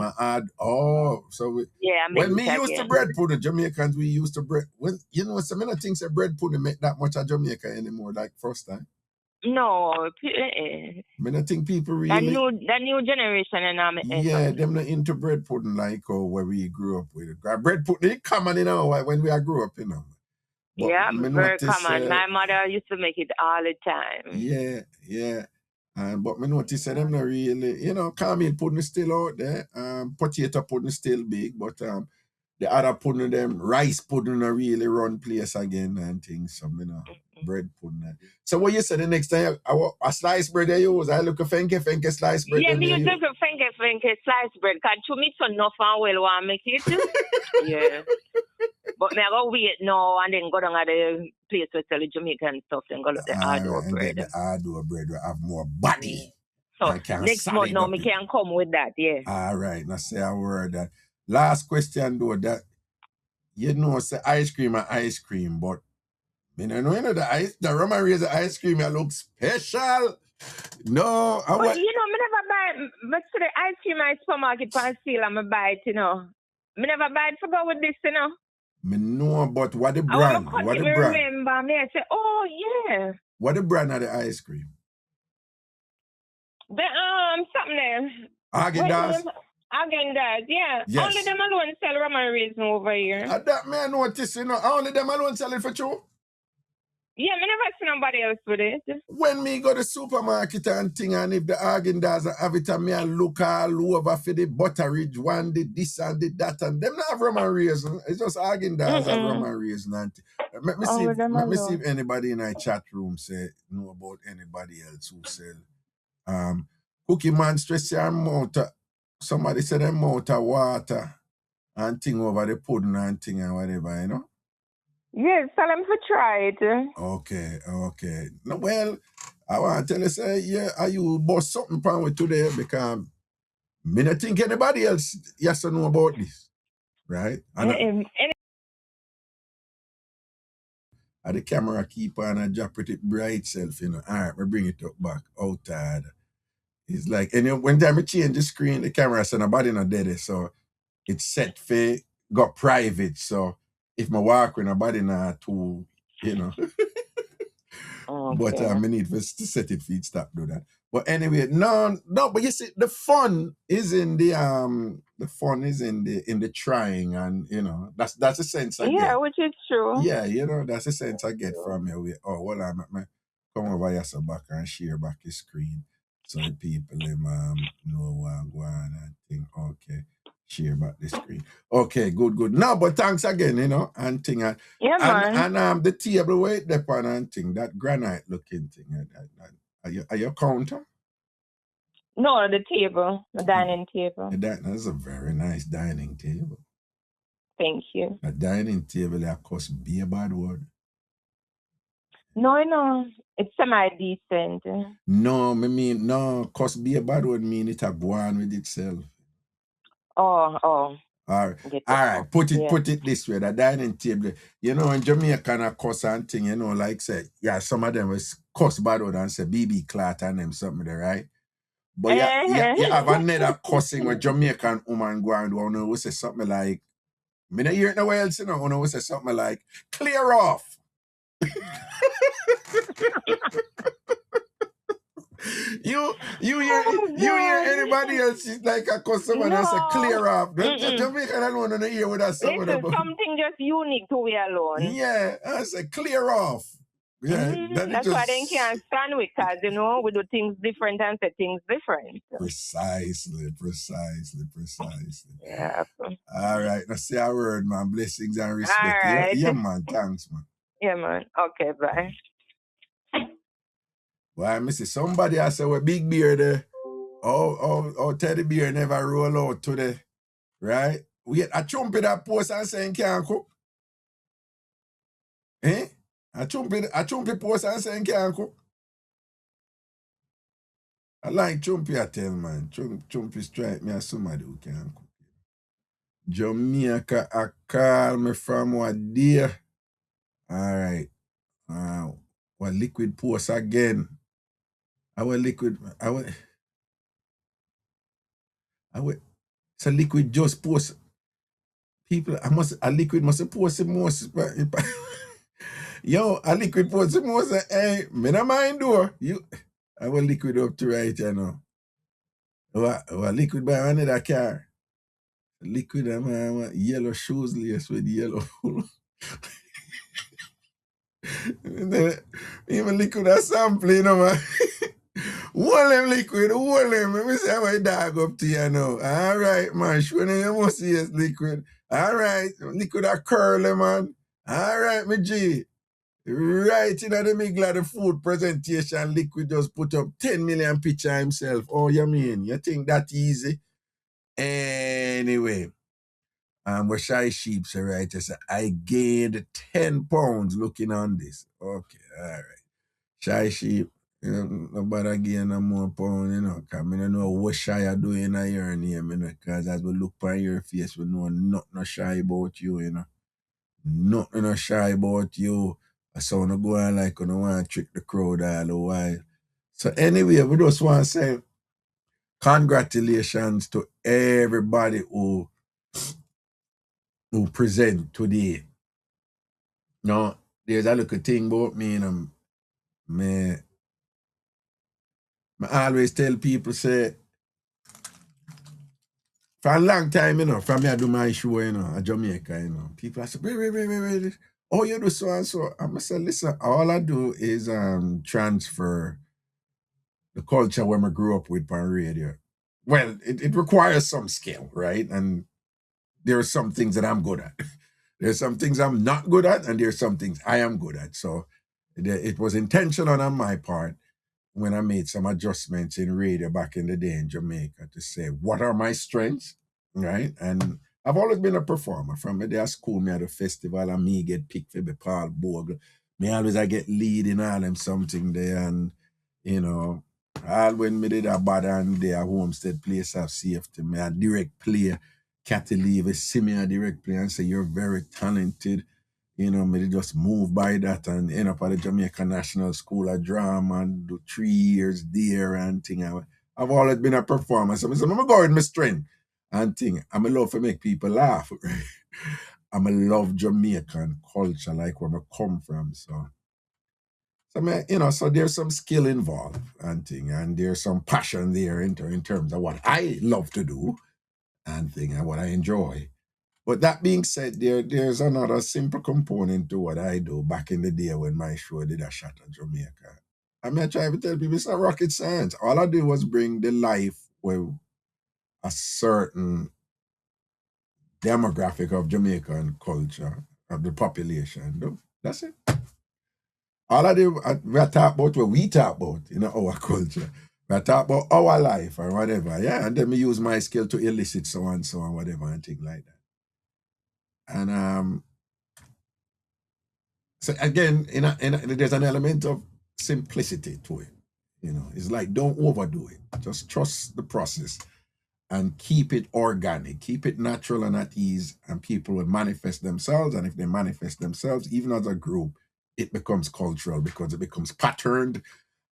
When me used to bread pudding, Jamaicans we used to bread. When some of the things that bread pudding make that much of Jamaica anymore, like first time. No, I don't think people really. The new generation and them not into bread pudding like where we grew up with it. Bread pudding is common, when we grew up, But very common. My mother used to make it all the time. Yeah. But me notice that them not really, cornmeal pudding is still out there. Potato pudding is still big, but the other pudding, them rice pudding, really run place again and things. So bread pudding. So what you said the next time a sliced bread you use? I look a fenke sliced bread. Yeah, me use a fenke sliced bread. Cause to me so enough and well want make it. Yeah. But me I go wait now and then go down at the place where sell the Jamaican stuff and go look the hard bread. The hard bread will have more body. So next month now me can come with that, yeah. All right, now say a word that. Last question though, that say ice cream, but the rum and raisin ice cream look special. No, me never buy. But to the ice cream at supermarket for sale, I'm buy it. Me never buy it for go with this, Me know, but what the brand? What the brand? Remember me? I say, oh yeah. What the brand of the ice cream? The something there. Häagen-Dazs. Häagen-Dazs, yeah. Yes. Only them alone sell rum and raisin over here. That me I notice, only them alone sell it for you. Yeah, me never see nobody else with it. When me go to the supermarket and thing, and if the Häagen-Dazs have it, and me I look all over for the Butteridge one, the this and the that, and them not have rum and raisin. It's just Häagen-Dazs have rum and raisin. And let me see if anybody in our chat room know about anybody else who sell Cookie Man stress your mouth. Somebody said them mouth of water and thing over the pudding and thing and whatever, Yes, tell them to try it. Okay. No, well, I want to tell you, say, yeah, you bought something from with today because Me not think anybody else has to know about this, right? And the camera keep on and drop it bright self, you know. All right, we bring it up back outside. It's like, and when time I change the screen, the camera said nobody not dead, so it's set for got private. So if my walk with nobody not too, you know. Okay. But I need to set it for it stop do that. But anyway, no, but you see, the fun is in the trying, and you know, that's the sense I get. Yeah, which is true. Yeah, you know, that's the sense I get from you. Oh, well, I'm at my come over here so back and share back the screen so the people know what I'm going and think, okay, share back the screen. Okay, good. No, but thanks again, you know, and thing. Yeah, man. And the table where it depend and thing, that granite looking thing. Are you counter? No, the table, the dining table. That's a very nice dining table. Thank you. A dining table that cost be a bad word. No, it's semi-decent. No, cost be a bad word mean it a go on with itself. Oh. All right. Put it this way. The dining table, you know, in Jamaica kind of cost and thing, you know, like say, yeah, some of them was cost bad word and say BB clot and them something there, right? But you have another cussing with Jamaican woman go and do, we say something like, me not hear it nowhere else, you know, we say something like, clear off. You hear anybody else like a customer that say clear off. Jamaican alone don't hear what that something about. Something just unique to we alone. Yeah, I say clear off. Yeah, that's why they can't stand with, because you know we do things different and say things different. Precisely. Yeah. All right, now say a word, man. Blessings and respect. All right. Yeah, man. Thanks, man. Yeah, man. Okay, bye. Well, I see somebody I say with big beard there. Oh, teddy bear never roll out today. Right? We a trumpet that post and saying can't cook. Eh? A trumpet post and saying can't cook. I like trumpet, I tell man. Trumpet strike me as somebody who can't cook. Jamaica, I call me from what day. All right. What liquid post again? Our liquid, it's a liquid just post. People, a liquid must post the most. Yo, a liquid post the most. Hey, me not mind though. I will liquid up to right, you know. What liquid by another car. Liquid, yellow shoes lace with yellow. Even liquid a sample, you know, man. Hold them liquid, hold them. Let me say my dog up to you now. All right, man. Show them you must see it's liquid. All right. Liquid a curly, man. All right, my G. Right in the middle of the food presentation, liquid just put up 10 million picture himself. Oh, you mean? You think that easy? Anyway. We're shy sheep, so right. So I gained 10 pounds looking on this. Okay, all right. Shy sheep, you know, nobody gain no more pound, you know, because I don't know what shy I do in your name, you know, because as we look on your face, we know nothing shy about you, you know. Nothing shy about you. So I go on like I don't want to trick the crowd all the while. So anyway, we just want to say congratulations to everybody who present today. No, there's a little thing about me, and I always tell people, say, for a long time, you know, from me I do my show, you know, at Jamaica, you know, people say, wait. Oh, you do so and so. I'm going to say, listen, all I do is transfer the culture where I grew up with on radio. Well, it requires some skill, right? And there are some things that I'm good at. There's some things I'm not good at, and there's some things I am good at. So it was intentional on my part when I made some adjustments in radio back in the day in Jamaica to say, what are my strengths, right? And I've always been a performer. From the day at school, me at a festival, and me get picked for the Paul Bogle. Me always I get lead in all them something there, and, you know, All when me did a bad and there homestead place of safety, me a direct play. Catty leave, see me a direct play and say, you're very talented. Me just move by that and end up at the Jamaica National School of Drama and do 3 years there and thing. I've always been a performer. So I say, I'm going with my strength and thing. I'm a love to make people laugh. I'm a love Jamaican culture, like where I come from. So there's some skill involved and thing, and there's some passion there in terms of what I love to do and thing and what I enjoy. But that being said, there's another simple component to what I do back in the day when my show did a shot at Jamaica. I try to tell people it's not rocket science. All I did was bring the life with a certain demographic of Jamaican culture, of the population. No, that's it. All I do, we talk about what we talk about, our culture. We talk about our life or whatever, yeah. And then we use my skill to elicit so and so and whatever and things like that. And so again, there's an element of simplicity to it. It's like don't overdo it. Just trust the process and keep it organic, keep it natural and at ease, and people will manifest themselves. And if they manifest themselves, even as a group, it becomes cultural because it becomes patterned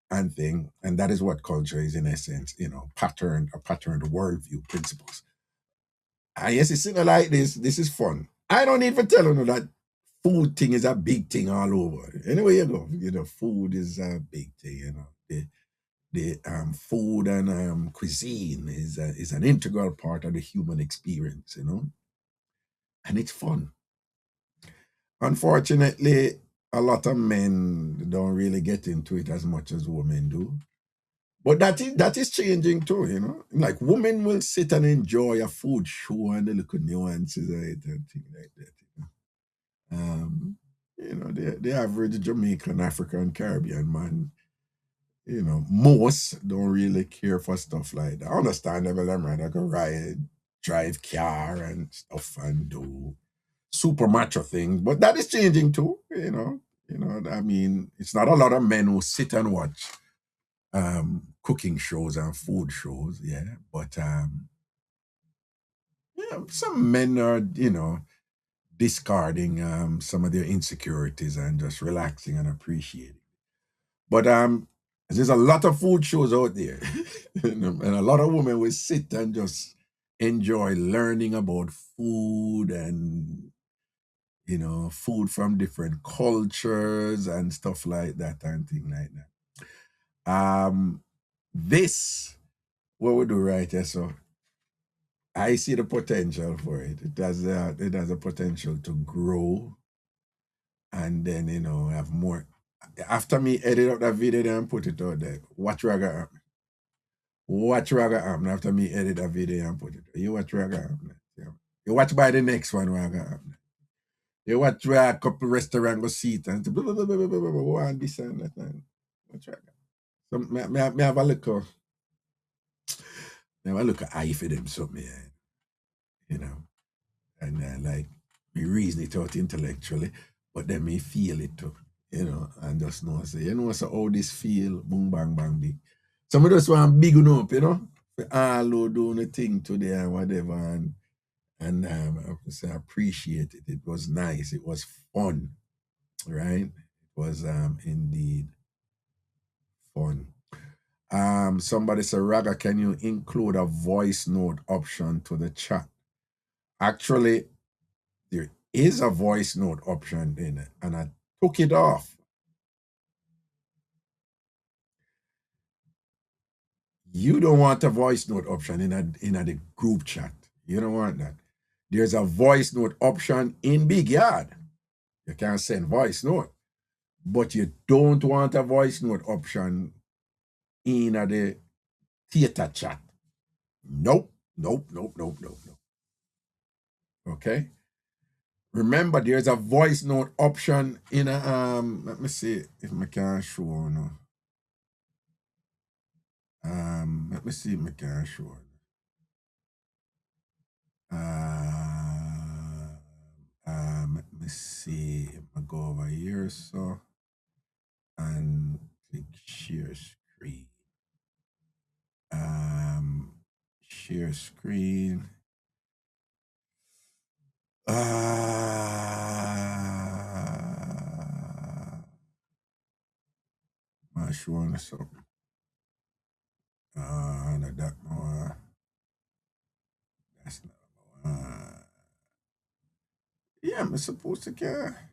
and thing. And that is what culture is in essence, patterned worldview principles. And yes, it's sitting like this. This is fun. I don't need to tell you that food thing is a big thing all over. Anywhere you go, food is a big thing. The food and cuisine is an integral part of the human experience. And it's fun. Unfortunately, a lot of men don't really get into it as much as women do. But that is changing too. Like women will sit and enjoy a food show and they look at nuances of it and things like that. The average Jamaican, African, Caribbean man, most don't really care for stuff like that. I understand them right. I go ride, drive car and stuff and do super macho things, but that is changing too. I mean, it's not a lot of men who sit and watch cooking shows and food shows, yeah. But some men are, discarding some of their insecurities and just relaxing and appreciating. But there's a lot of food shows out there, and a lot of women will sit and just enjoy learning about food and food from different cultures and stuff like that and things like that. This what we do right here, so I see the potential for it. It has a potential to grow and then have more. After me edit up that video and put it out there, watch Raga happen. Watch Raga happen after me edit that video and put it. You watch Raga happen. You watch by the next one Raga happen. You watch where a couple restaurant go sit and blah, blah, blah, blah, blah, blah, blah, blah, and this and that. And watch Raga. So me have a look. Me have a look at eye for them something, you know. And like we reason it out intellectually, but then me feel it too, and just know say, so how this feel, boom bang bang big. Some of us want big up, for all who doing the thing today and whatever, and I have to say I appreciate it. It was nice, it was fun, right? It was indeed fun. Somebody said, Raga, can you include a voice note option to the chat? Actually, there is a voice note option in it, and I took it off. You don't want a voice note option in the group chat. You don't want that. There's a voice note option in Big Yaad. You can send voice note, but you don't want a voice note option in the theater chat. Nope, nope, nope, nope, nope, nope. Okay. Remember, there's a voice note option in a let me see if I can show no. Let me see if I can show. Let me see if I go over here so and click share screen. share screen. I'm showing something. No, that more. That's not. Yeah, I'm supposed to care.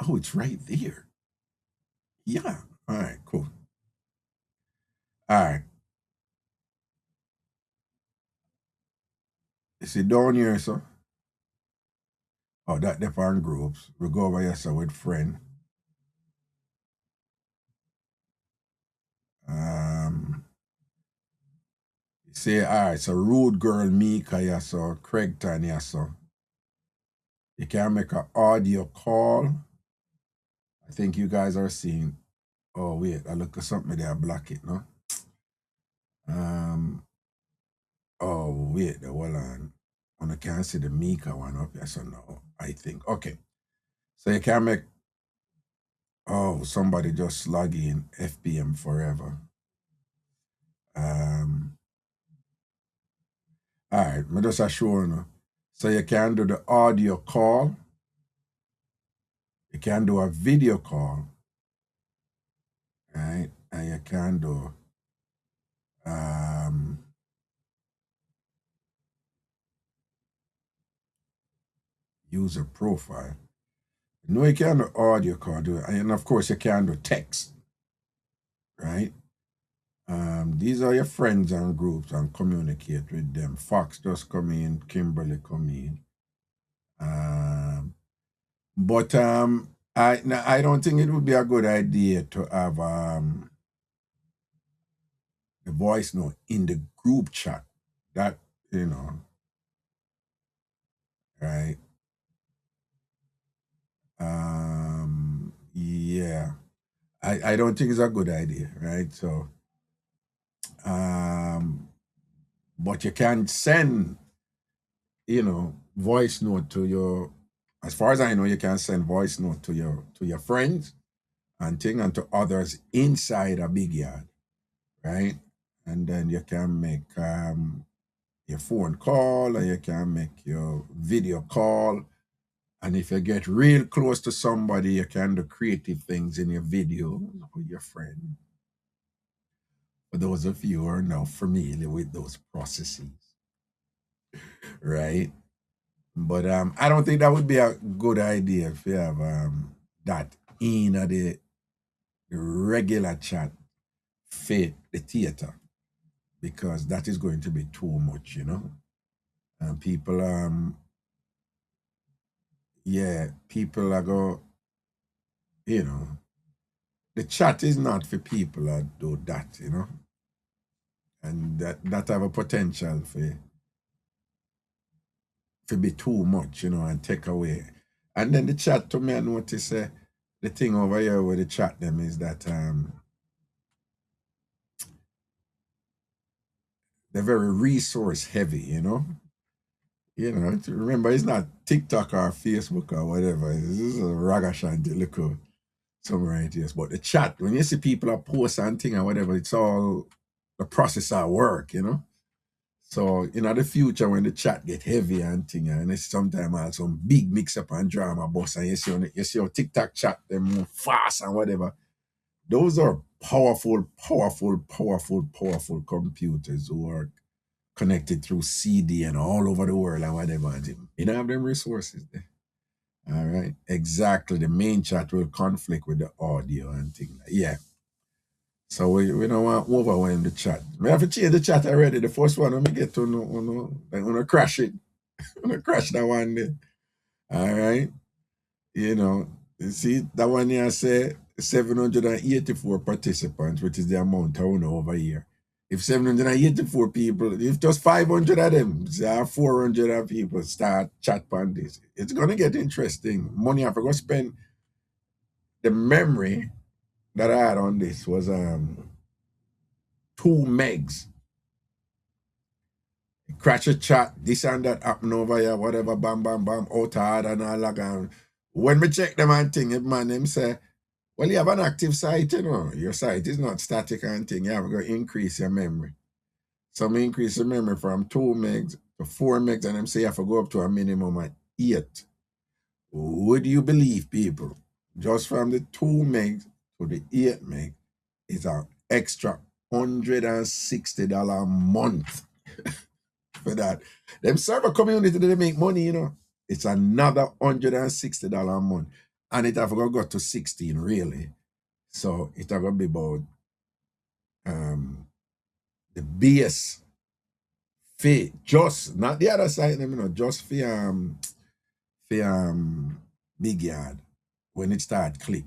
Oh, it's right there. Yeah. All right, cool. All right. Is it down here, sir? Oh, that different groups. We go over here, sir, with friend. Say, all right, so Rude Girl Mika, yeah, so Craigton, yeah, so. You can make an audio call. I think you guys are seeing. Oh, wait, I look at something there, block it, no? Oh, wait, hold on. I can't see the Mika one up here, so no, I think. Okay. So you can make. Oh, somebody just log in FBM forever. All right, I'm just showing you. So you can do the audio call. You can do a video call. Right? And you can do user profile. You know you can do audio call, and of course you can do text. Right? These are your friends and groups and communicate with them. Fox just come in, Kimberly come in. But I don't think it would be a good idea to have the voice note in the group chat. That, right? Yeah. I don't think it's a good idea, right? So, but you can send, voice note to your, as far as I know, you can send voice note to your friends and to others inside a big yard, right? And then you can make your phone call, or you can make your video call. And if you get real close to somebody, you can do creative things in your video with your friend. For those of you who are now familiar with those processes, right? But I don't think that would be a good idea if you have that in the regular chat fit the theater, because that is going to be too much, And people people are go, the chat is not for people that do that, and that have a potential for be too much, and take away. And then the chat, to me, I notice the thing over here with the chat them is that they're very resource heavy, remember, it's not TikTok or Facebook or whatever. This is a Ragashanti, look somewhere right here. But the chat, when you see people are post and thing or whatever, it's all the process of work, So in the future, when the chat get heavy and thing, and it's sometimes have some big mix-up and drama boss, and you see your TikTok chat them move fast and whatever. Those are powerful computers who are connected through CD and all over the world and whatever. And you don't have them resources there. All right. Exactly. The main chat will conflict with the audio and things. Yeah. So we don't want to overwhelm the chat. We have to change the chat already. The first one when we get to I'm gonna crash it. I'm gonna crash that one day. All right. You see that one here say 784 participants, which is the amount I know over here. If 784 people, if just 500 of them, 400 of people start chat on this, it's gonna get interesting. Money I have to go spend. The memory that I had on this was 2 megs. Crash a chat, this and that happen over here, whatever, bam, out hard and all that. When we check them and thing, man, them say, well, you have an active site, Your site is not static and thing. You have to increase your memory. Some increase the memory from 2 megs to 4 megs, and them say I have to go up to a minimum of 8. Would you believe, people? Just from the 2 megs to the 8 meg is an extra $160 a month for that. Them server community, they make money, you know. It's another $160 a month. And it have got to 16, really. So it have got to be about the base fee, just not the other side, you know, just for Big Yaad when it start click.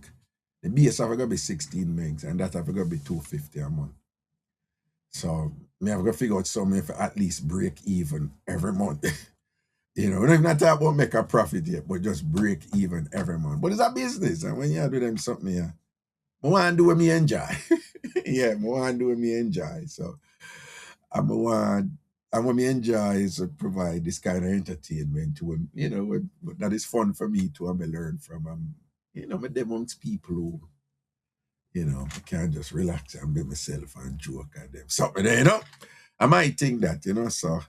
The base have got to be 16 megs, and that have got to be $250 a month. So me have got to figure out something for at least break even every month. You know, we're not even talking about make a profit yet, but just break even every month. But it's a business, and when you do them something, yeah, I want to do what me enjoy. Yeah, I want to do what me enjoy. So and what me enjoy is to provide this kind of entertainment to him, you know, that is fun for me to learn from. You know, me amongst people who, you know, I can't just relax and be myself and joke at them. Something, you know. I might think that, you know, so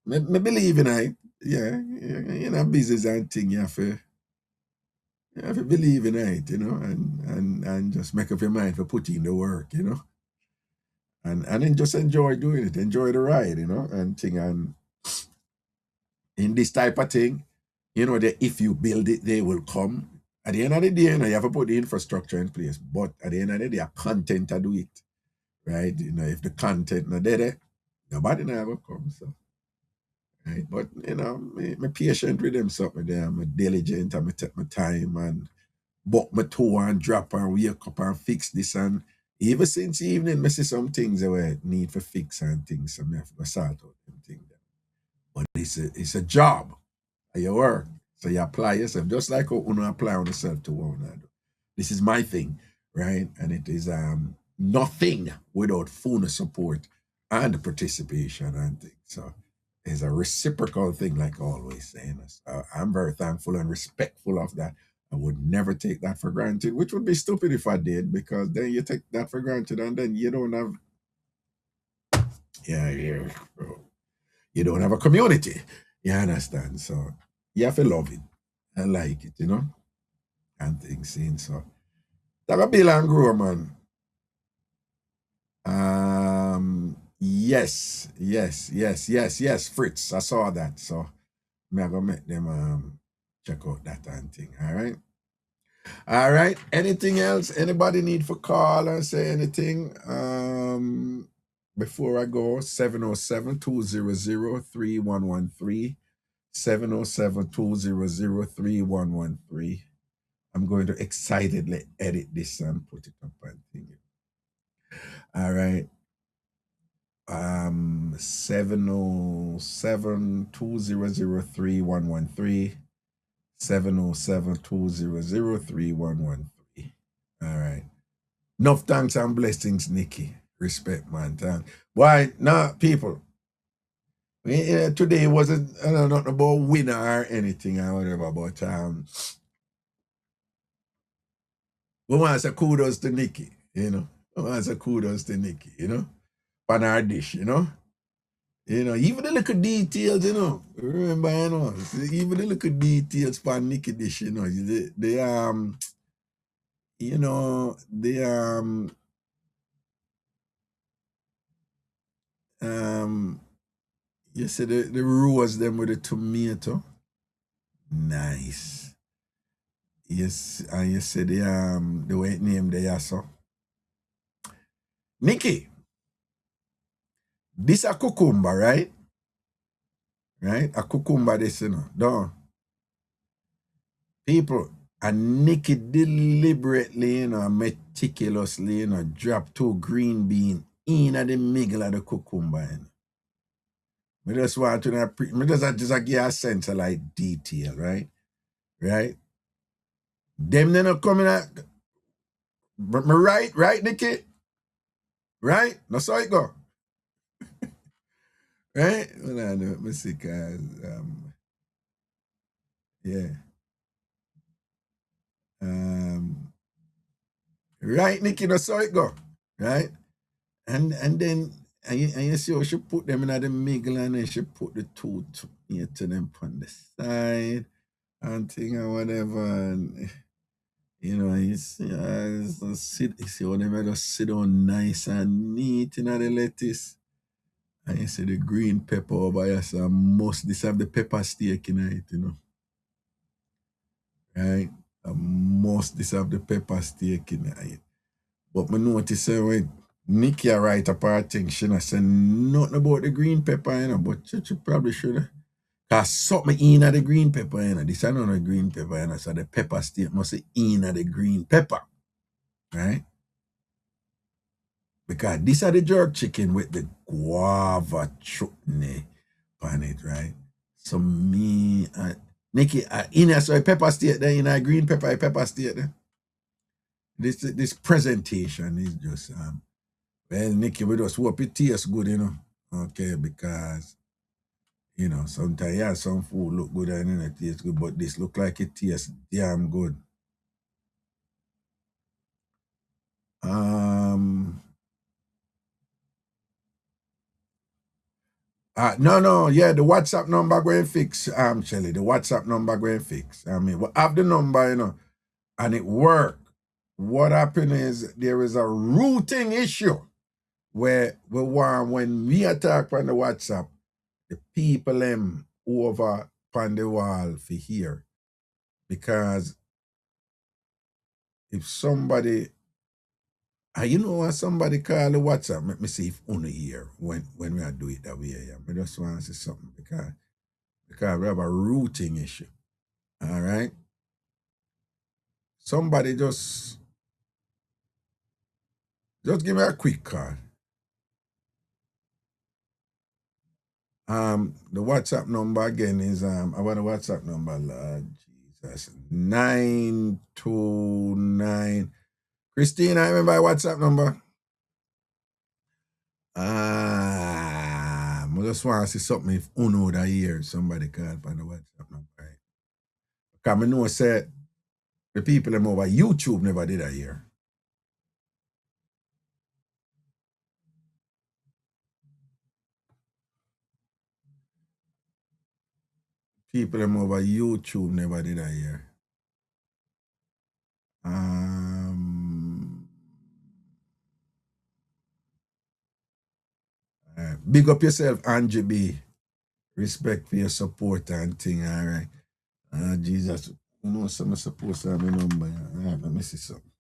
me believe in it. Yeah, you know, business and thing, you have to believe in it, you know, and just make up your mind for putting in the work, you know. And then just enjoy doing it, enjoy the ride, you know, and thing. And in this type of thing, you know, that if you build it, they will come. At the end of the day, you know, you have to put the infrastructure in place. But at the end of the day, a content to do it, right? You know, if the content not there, nobody never come. So, right? But you know, me patient with them something there. I'm diligent. I'm take my time and buck my toe and drop and wake up and fix this. And even since evening, I see some things that were need for fix and things. So I have to sort out them things. But it's a job. Your work. So you apply yourself, just like how you apply on yourself to what you do. This is my thing, right? And it is nothing without full support and participation and things. So it's a reciprocal thing, like always saying. So I'm very thankful and respectful of that. I would never take that for granted, which would be stupid if I did, because then you take that for granted and then you don't have, you don't have a community. You understand? So you have to love it and like it, you know, and things in. So that a bill and grow, man. Yes, Fritz. I saw that. So I'm gonna make them check out that and thing. All right. All right. Anything else? Anybody need for call and say anything? Before I go, 707-200-3113. 707-200-3113. I'm going to excitedly edit this and put it up and thing. All right. 707-200-3113. 707-200-3113. All right. Enough thanks and blessings, Nikki. Respect, man. Thanks. Why? Nah, people. Today wasn't not about winner or anything or whatever, but we want to say kudos to Nikki, you know. We want to say kudos to Nikki, you know, on our dish, you know. You know, even the little details, you know. Remember, you know, even the little details for Nikki dish, you know, you know, you see the rose them with the tomato. Nice. Yes, and you see the way it named there, so. Nikki, this a cucumber, right? Right? A cucumber this, you know. Don't. People, and Nikki deliberately, you know, meticulously, you know, drop 2 green beans in at the middle of the cucumber, you know. Me just want to me just give a sense of like detail, right? Right? Them they not coming at me right, Nikki? Right? That's how it go. Right? Well, I know, me see, cause yeah. Right, Nikki, that's how it go. Right? And then And you see how she put them in the middle and then she put the two to them on the side and thing or whatever. And, you see, you see how them just sit down nice and neat in the lettuce. And you see the green pepper over here, so must this have the pepper steak in it, right? I must this have the pepper steak in it. But I notice when Nikki write up her thing, she not say nothing about the green pepper, but she probably should. Because something in the green pepper, this is not a green pepper, so the pepper steak must be in the green pepper, right? Because this is the jerk chicken with the guava chutney on it, right? So me, Nikki, in there, so a pepper steak there, in a green pepper steak there. This presentation is just, well, Nikki, we just hope it tastes good, okay, because, sometimes, yeah, some food look good and it tastes good, but this look like it tastes damn good. No, yeah, the WhatsApp number going fix, Shelly, the WhatsApp number going fix. I mean, we have the number, and it work. What happened is there is a routing issue where when we attack on the WhatsApp, the people them over on the wall for here. Because if somebody, when somebody call the WhatsApp, let me see if only here when we are do it that way. Yeah. I just want to say something because we have a routing issue. All right. Somebody just give me a quick call. The WhatsApp number again is I want a WhatsApp number, Lord Jesus. 929. Christina, I remember my WhatsApp number. I just want to see something if Uno that year somebody called on the WhatsApp number. Right? Because I know said the people them over YouTube never did that year. People them over YouTube never did that year. Big up yourself, Angie B. Respect for your support and thing, all right. Jesus, I'm supposed to have a number. All right, let me see something.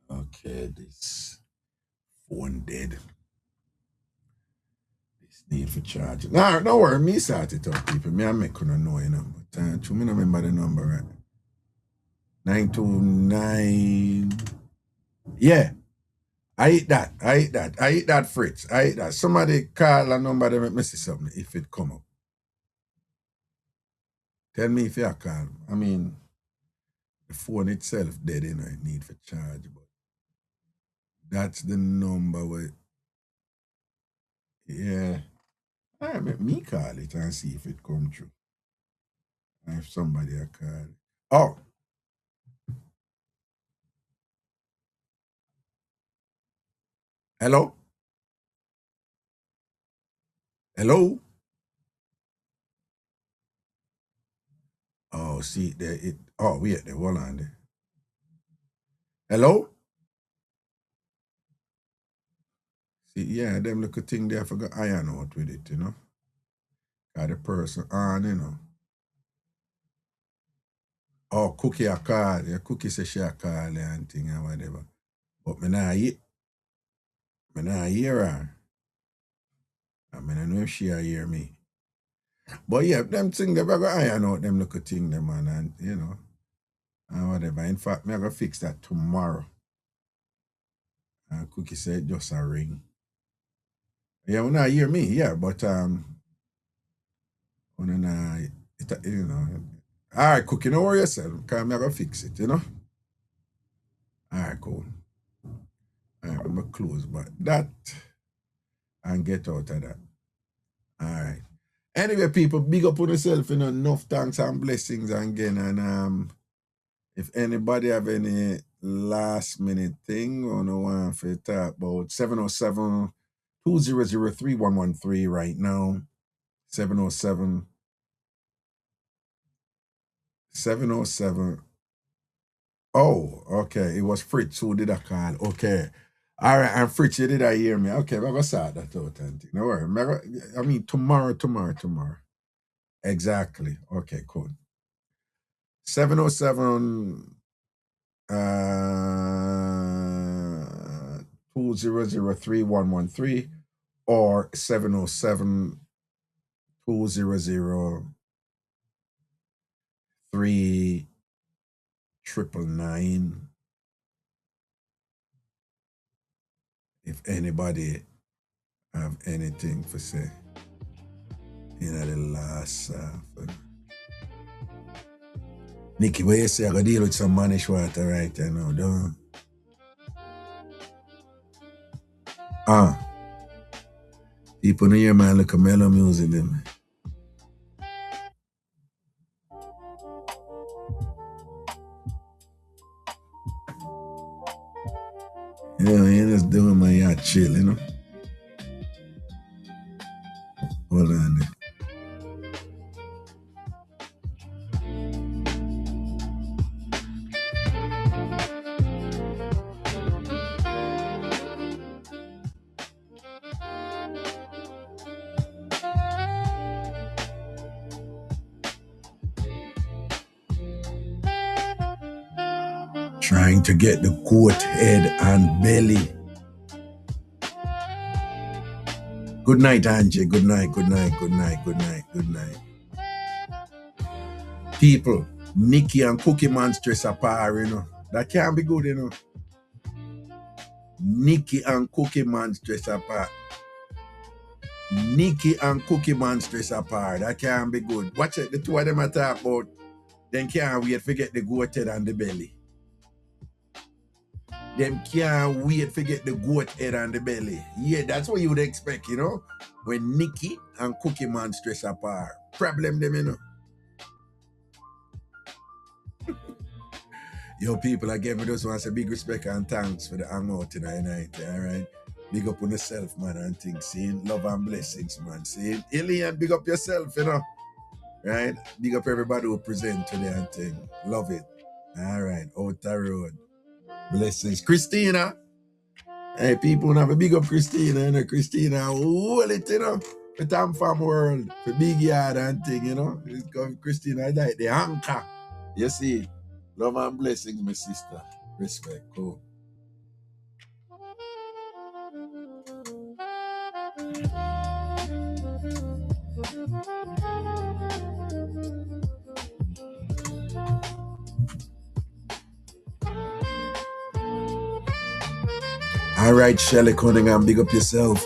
Okay, this phone dead. This need for charging. No, don't worry, me sort it out, people. Me I make you know, But me don't remember the number, right? 929. Yeah. I eat that, Fritz. I eat that. Somebody call a number, they make me see something if it come up. Tell me if you call. I mean, the phone itself dead, it need for charge, but that's the number where, yeah. I make me call it and see if it come true. And if somebody a call. Oh. Hello? Hello? Oh, see, there it. Oh, wait, there. Hold on there. Hello? See, yeah, them little thing there, I forgot iron out with it, Got the person on, Oh, Cookie a call. Yeah, Cookie say she a call and thing and whatever. But me nah hear her. I mean, I know if she a hear me. But yeah, them thing they got iron out them little thing them and and whatever. In fact, me I go fix that tomorrow. And Cookie said just a ring. Yeah, when I hear me, yeah, but when I all right, Cookie, don't worry yourself, because I'm gonna fix it, All right, cool. All right, I'm gonna close, but that and get out of that. All right. Anyway, people, big up on yourself, enough thanks and blessings again. And if anybody have any last minute thing or no one for talk about 707 2003113 right now. 707 707. Oh, okay. It was Fritz who did a call. Okay. All right, and Fritz, you did I hear me? Okay, I'm gonna start that out and no worry. I mean tomorrow. Exactly. Okay, cool. 707 2003113 or 707 200 3999. If anybody have anything to say in the last Nikki, what you say? I gotta deal with some manish water right now, don't people know your man look a mellow music them. You just doing my yacht chill, you know. Hold on there. Trying to get the goat head and belly. Good night, Angie. Good night. People, Nikki and Cookie Man stress apart, you know. That can't be good, you know. Nikki and Cookie Man stress apart. That can't be good. Watch it, the two of them are talk about. Then can't wait to get the goat head and the belly. Them can't wait to get the goat head and the belly. Yeah, that's what you would expect, you know. When Nikki and Cookie Man stress apart. Problem them, you know. Yo, people, again, we just want to say big respect and thanks for the hangout tonight, all right? Big up on yourself, man, and things, seeing love and blessings, man. Seeing Alien, big up yourself, you know, right? Big up everybody who present today and thing. Love it. All right, out the road. Blessings. Christina. Hey, people, have a big up Christina, you know. Christina, hold it, you know. For TamFam world, for Big Yaad and thing, you know. Christina, like the anchor. You see, love and blessings, my sister. Respect, cool. All right, Shelley Cunningham, big up yourself.